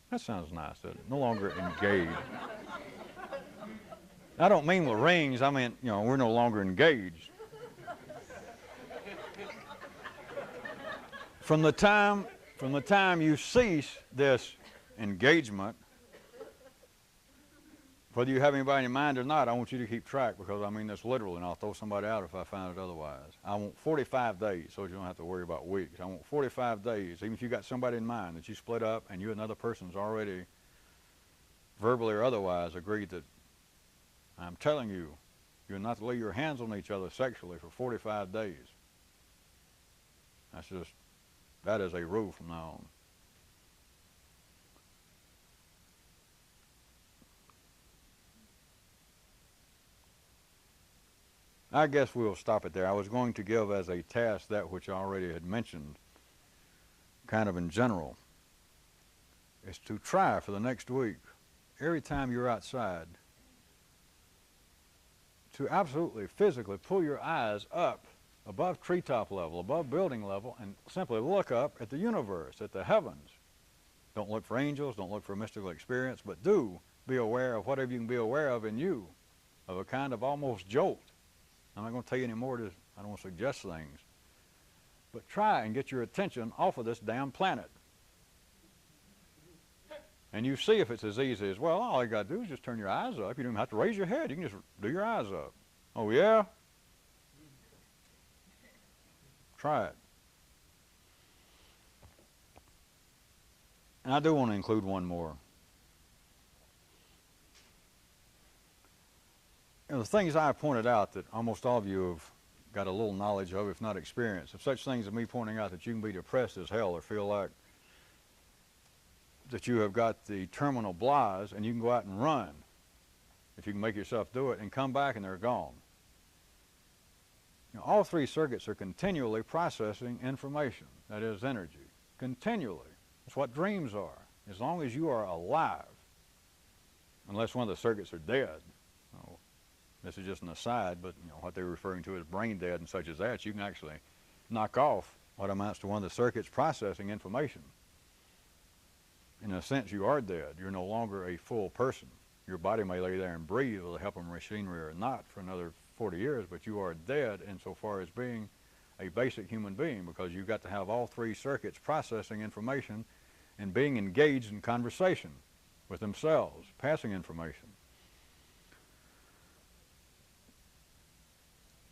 That sounds nice, doesn't it? No longer engaged. I don't mean with rings, I mean, we're no longer engaged. From the time you cease this engagement, whether you have anybody in mind or not, I want you to keep track, because I mean this literally, and I'll throw somebody out if I find it otherwise. I want 45 days, so you don't have to worry about weeks. I want 45 days, even if you got somebody in mind that you split up and you and another person's already verbally or otherwise agreed that I'm telling you, you're not to lay your hands on each other sexually for 45 days. That is a rule from now on. I guess we'll stop it there. I was going to give as a task that which I already had mentioned, kind of in general, is to try for the next week, every time you're outside, to absolutely physically pull your eyes up above treetop level, above building level, and simply look up at the universe, at the heavens. Don't look for angels, don't look for a mystical experience, but do be aware of whatever you can be aware of in you, of a kind of almost jolt. I'm not going to tell you any more, I don't want to suggest things, but try and get your attention off of this damn planet. And you see if it's as easy as, well, all you got to do is just turn your eyes up. You don't even have to raise your head. You can just do your eyes up. Oh, yeah? Try it. And I do want to include one more. The things I pointed out that almost all of you have got a little knowledge of, if not experience, of such things as me pointing out that you can be depressed as hell or feel like that you have got the terminal blahs, and you can go out and run if you can make yourself do it and come back and they're gone. all three circuits are continually processing information, that is energy, continually. That's what dreams are. As long as you are alive, unless one of the circuits are dead. Oh, this is just an aside, but what they're referring to as brain dead and such as that, you can actually knock off what amounts to one of the circuits processing information. In a sense, you are dead. You're no longer a full person. Your body may lay there and breathe with the help of machinery or not for another 40 years, but you are dead insofar as being a basic human being, because you've got to have all three circuits processing information and being engaged in conversation with themselves, passing information.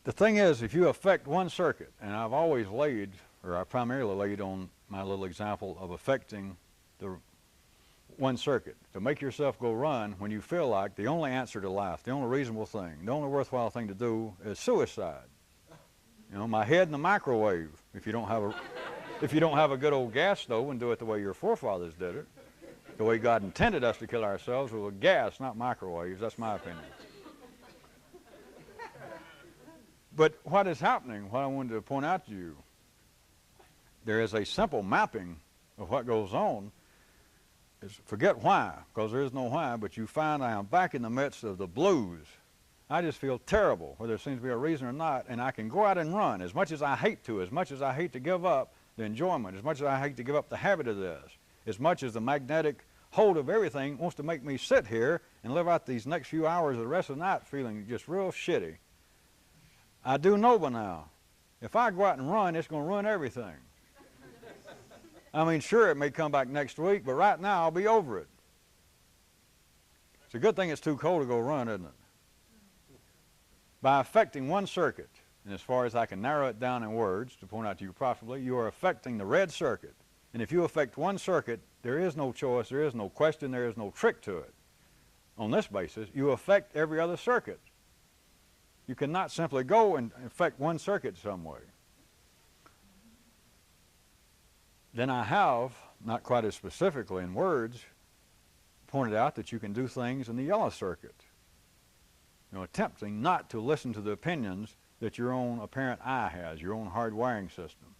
The thing is, if you affect one circuit, and I've always laid, or I primarily laid on my little example of affecting the one circuit, to make yourself go run when you feel like the only answer to life, the only reasonable thing, the only worthwhile thing to do is suicide. My head in the microwave, if you don't have a good old gas stove and do it the way your forefathers did it, the way God intended us to kill ourselves, with gas, not microwaves. That's my opinion. But what is happening, what I wanted to point out to you, there is a simple mapping of what goes on. Is forget why, because there is no why, but you find I am back in the midst of the blues. I just feel terrible, whether there seems to be a reason or not, and I can go out and run as much as I hate to, as much as I hate to give up the enjoyment, as much as I hate to give up the habit of this, as much as the magnetic hold of everything wants to make me sit here and live out these next few hours of the rest of the night feeling just real shitty. I do know by now, if I go out and run, it's going to ruin everything. I mean, sure, it may come back next week, but right now I'll be over it. It's a good thing it's too cold to go run, isn't it? By affecting one circuit, and as far as I can narrow it down in words to point out to you profitably, you are affecting the red circuit. And if you affect one circuit, there is no choice, there is no question, there is no trick to it. On this basis, you affect every other circuit. You cannot simply go and affect one circuit some way. Then I have, not quite as specifically in words, pointed out that you can do things in the yellow circuit. Attempting not to listen to the opinions that your own apparent eye has, your own hard wiring system.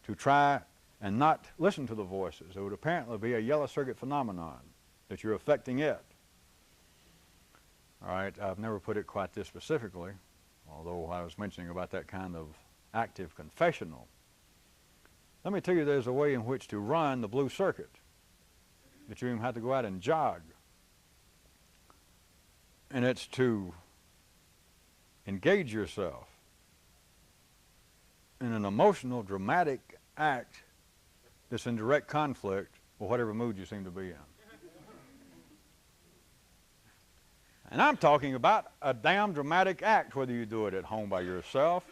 To try and not listen to the voices. It would apparently be a yellow circuit phenomenon, that you're affecting it. All right, I've never put it quite this specifically, although I was mentioning about that kind of active confessional. Let me tell you, there's a way in which to run the blue circuit, that you even have to go out and jog. And it's to engage yourself in an emotional, dramatic act that's in direct conflict with whatever mood you seem to be in. And I'm talking about a damn dramatic act, whether you do it at home by yourself,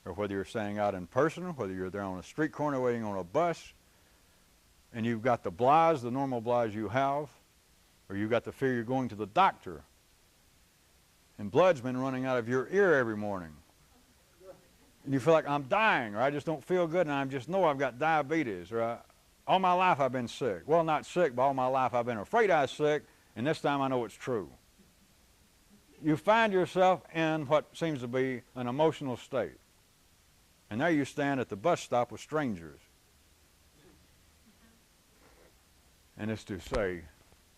or whether you're staying out in person, whether you're there on a street corner waiting on a bus, and you've got the blahs, the normal blahs you have, or you've got the fear you're going to the doctor, and blood's been running out of your ear every morning. And you feel like I'm dying, or I just don't feel good, and I just know I've got diabetes, or all my life I've been sick. Well, not sick, but all my life I've been afraid I was sick, and this time I know it's true. You find yourself in what seems to be an emotional state. And there you stand at the bus stop with strangers. And it's to say,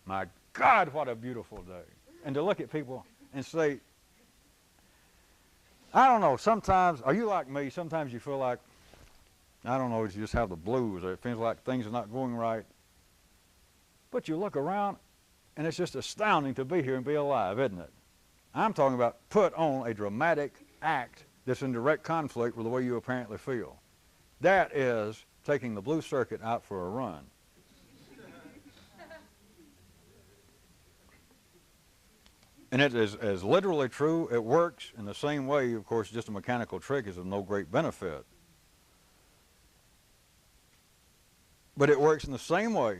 my God, what a beautiful day. And to look at people and say, I don't know, sometimes, are you like me? Sometimes you feel like, I don't know, you just have the blues, or it feels like things are not going right. But you look around, and it's just astounding to be here and be alive, isn't it? I'm talking about put on a dramatic act that's in direct conflict with the way you apparently feel. That is taking the blue circuit out for a run. And it is as literally true. It works in the same way. Of course, just a mechanical trick is of no great benefit. But it works in the same way.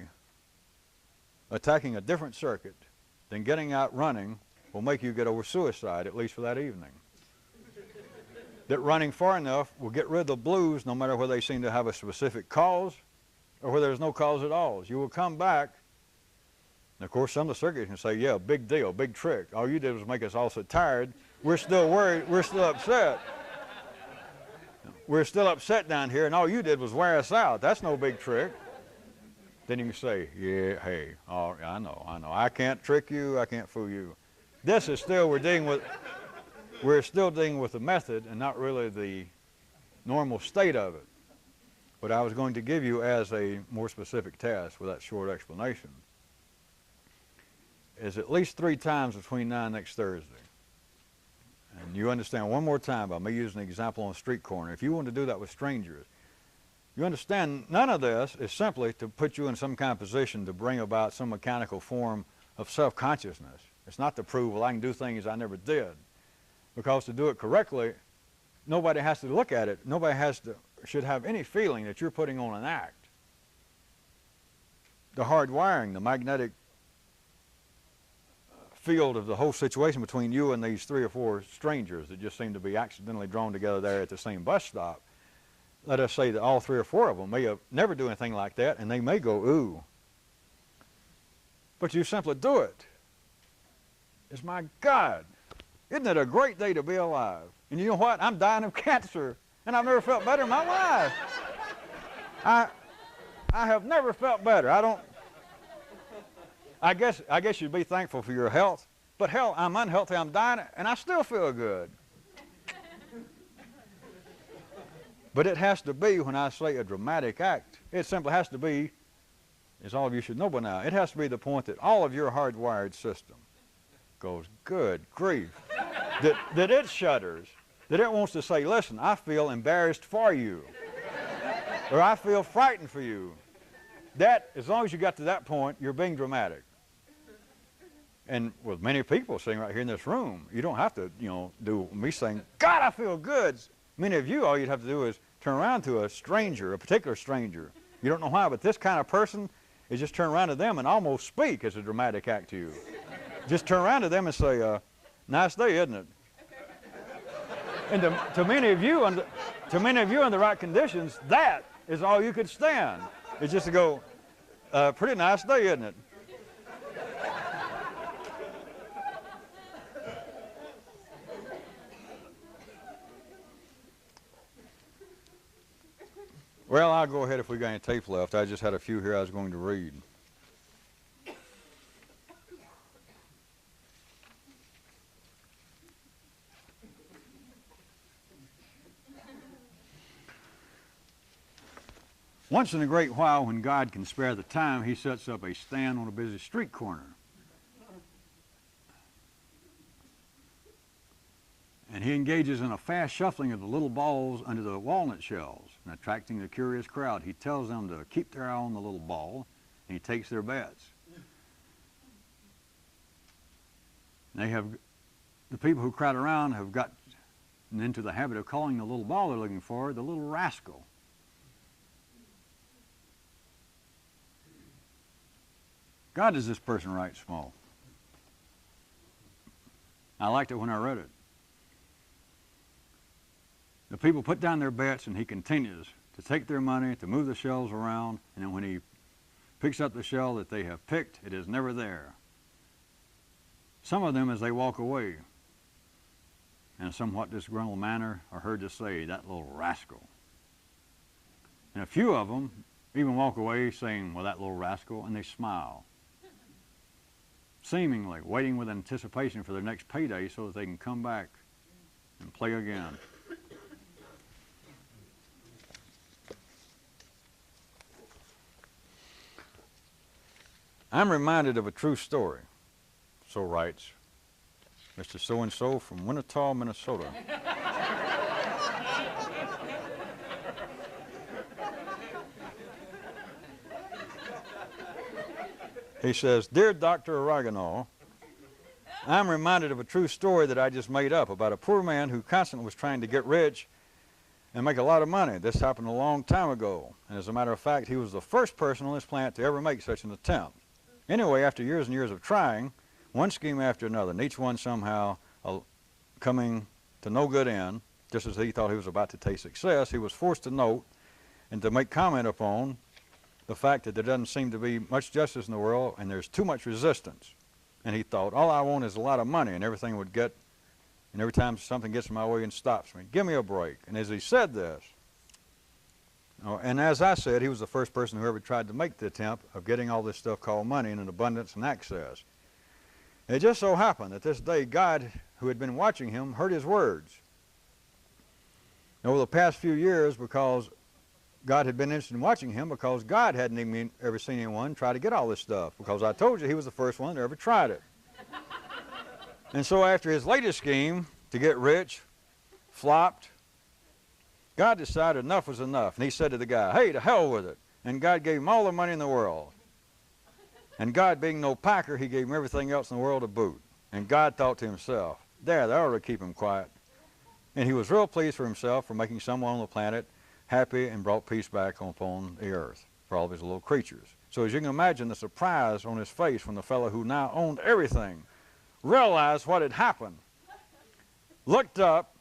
Attacking a different circuit than getting out running will make you get over suicide, at least for that evening. That running far enough will get rid of the blues, no matter whether they seem to have a specific cause or whether there's no cause at all. You will come back. And of course, some of the circuits can say, yeah, big deal, big trick. All you did was make us all so tired. We're still worried. We're still upset. we're still upset down here, and all you did was wear us out. That's no big trick. Then you can say, yeah, hey, oh, I know. I can't trick you. I can't fool you. This is still, we're still dealing with the method and not really the normal state of it. What I was going to give you as a more specific task with that short explanation is at least 3 times between now and next Thursday. And you understand one more time by me using an example on a street corner. If you want to do that with strangers, you understand none of this is simply to put you in some kind of position to bring about some mechanical form of self-consciousness. It's not to prove, well, I can do things I never did. Because to do it correctly, nobody has to look at it. Nobody should have any feeling that you're putting on an act. The hardwiring, the magnetic field of the whole situation between you and these 3 or 4 strangers that just seem to be accidentally drawn together there at the same bus stop. Let us say that all 3 or 4 of them may never do anything like that, and they may go, ooh. But you simply do it. It's, my God, isn't it a great day to be alive? And you know what? I'm dying of cancer, and I've never felt better in my life. I have never felt better. I guess you'd be thankful for your health, but hell, I'm unhealthy, I'm dying, and I still feel good. But it has to be, when I say a dramatic act, it simply has to be, as all of you should know by now, it has to be the point that all of your hardwired system goes, good grief, that it shudders, that it wants to say, listen, I feel embarrassed for you, or I feel frightened for you. That, as long as you got to that point, you're being dramatic. And with many people sitting right here in this room, you don't have to, do me saying, God, I feel good. Many of you, all you'd have to do is turn around to a stranger, a particular stranger. You don't know why, but this kind of person is just turn around to them and almost speak as a dramatic act to you. Just turn around to them and say, nice day, isn't it? And to many of you, in the right conditions, that is all you could stand. It's just to go, pretty nice day, isn't it? Well, I'll go ahead if we got any tape left. I just had a few here I was going to read. Once in a great while, when God can spare the time, he sets up a stand on a busy street corner. And he engages in a fast shuffling of the little balls under the walnut shells, and attracting the curious crowd. He tells them to keep their eye on the little ball, and he takes their bets. The people who crowd around have gotten into the habit of calling the little ball they're looking for the little rascal. God, does this person write small? I liked it when I read it. The people put down their bets, and he continues to take their money, to move the shells around, and then when he picks up the shell that they have picked, it is never there. Some of them, as they walk away, in a somewhat disgruntled manner, are heard to say, that little rascal. And a few of them even walk away saying, well, that little rascal, and they smile, seemingly waiting with anticipation for their next payday so that they can come back and play again. I'm reminded of a true story, so writes Mr. So-and-so from Winnipeg, Minnesota. He says, Dear Dr. Oregano, I'm reminded of a true story that I just made up about a poor man who constantly was trying to get rich and make a lot of money. This happened a long time ago. And as a matter of fact, he was the first person on this planet to ever make such an attempt. Anyway, after years and years of trying, one scheme after another, and each one somehow coming to no good end, just as he thought he was about to taste success, he was forced to note and to make comment upon the fact that there doesn't seem to be much justice in the world and there's too much resistance. And he thought, all I want is a lot of money, and every time something gets in my way and stops me, give me a break. And as he said this, Oh, and as I said, he was the first person who ever tried to make the attempt of getting all this stuff called money in an abundance and access. It just so happened that this day God, who had been watching him, heard his words. Over the past few years, because God had been interested in watching him, because God hadn't even ever seen anyone try to get all this stuff, because I told you he was the first one that ever tried it. And so after his latest scheme to get rich flopped, God decided enough was enough. And he said to the guy, hey, to hell with it. And God gave him all the money in the world. And God, being no packer, he gave him everything else in the world to boot. And God thought to himself, there, that ought to keep him quiet. And he was real pleased for himself for making someone on the planet happy and brought peace back upon the earth for all of his little creatures. So as you can imagine, the surprise on his face when the fellow who now owned everything realized what had happened, looked up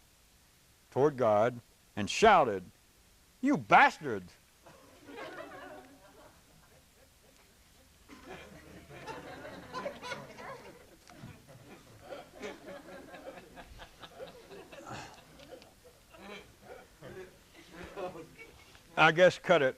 toward God, and shouted, you bastard! I guess cut it.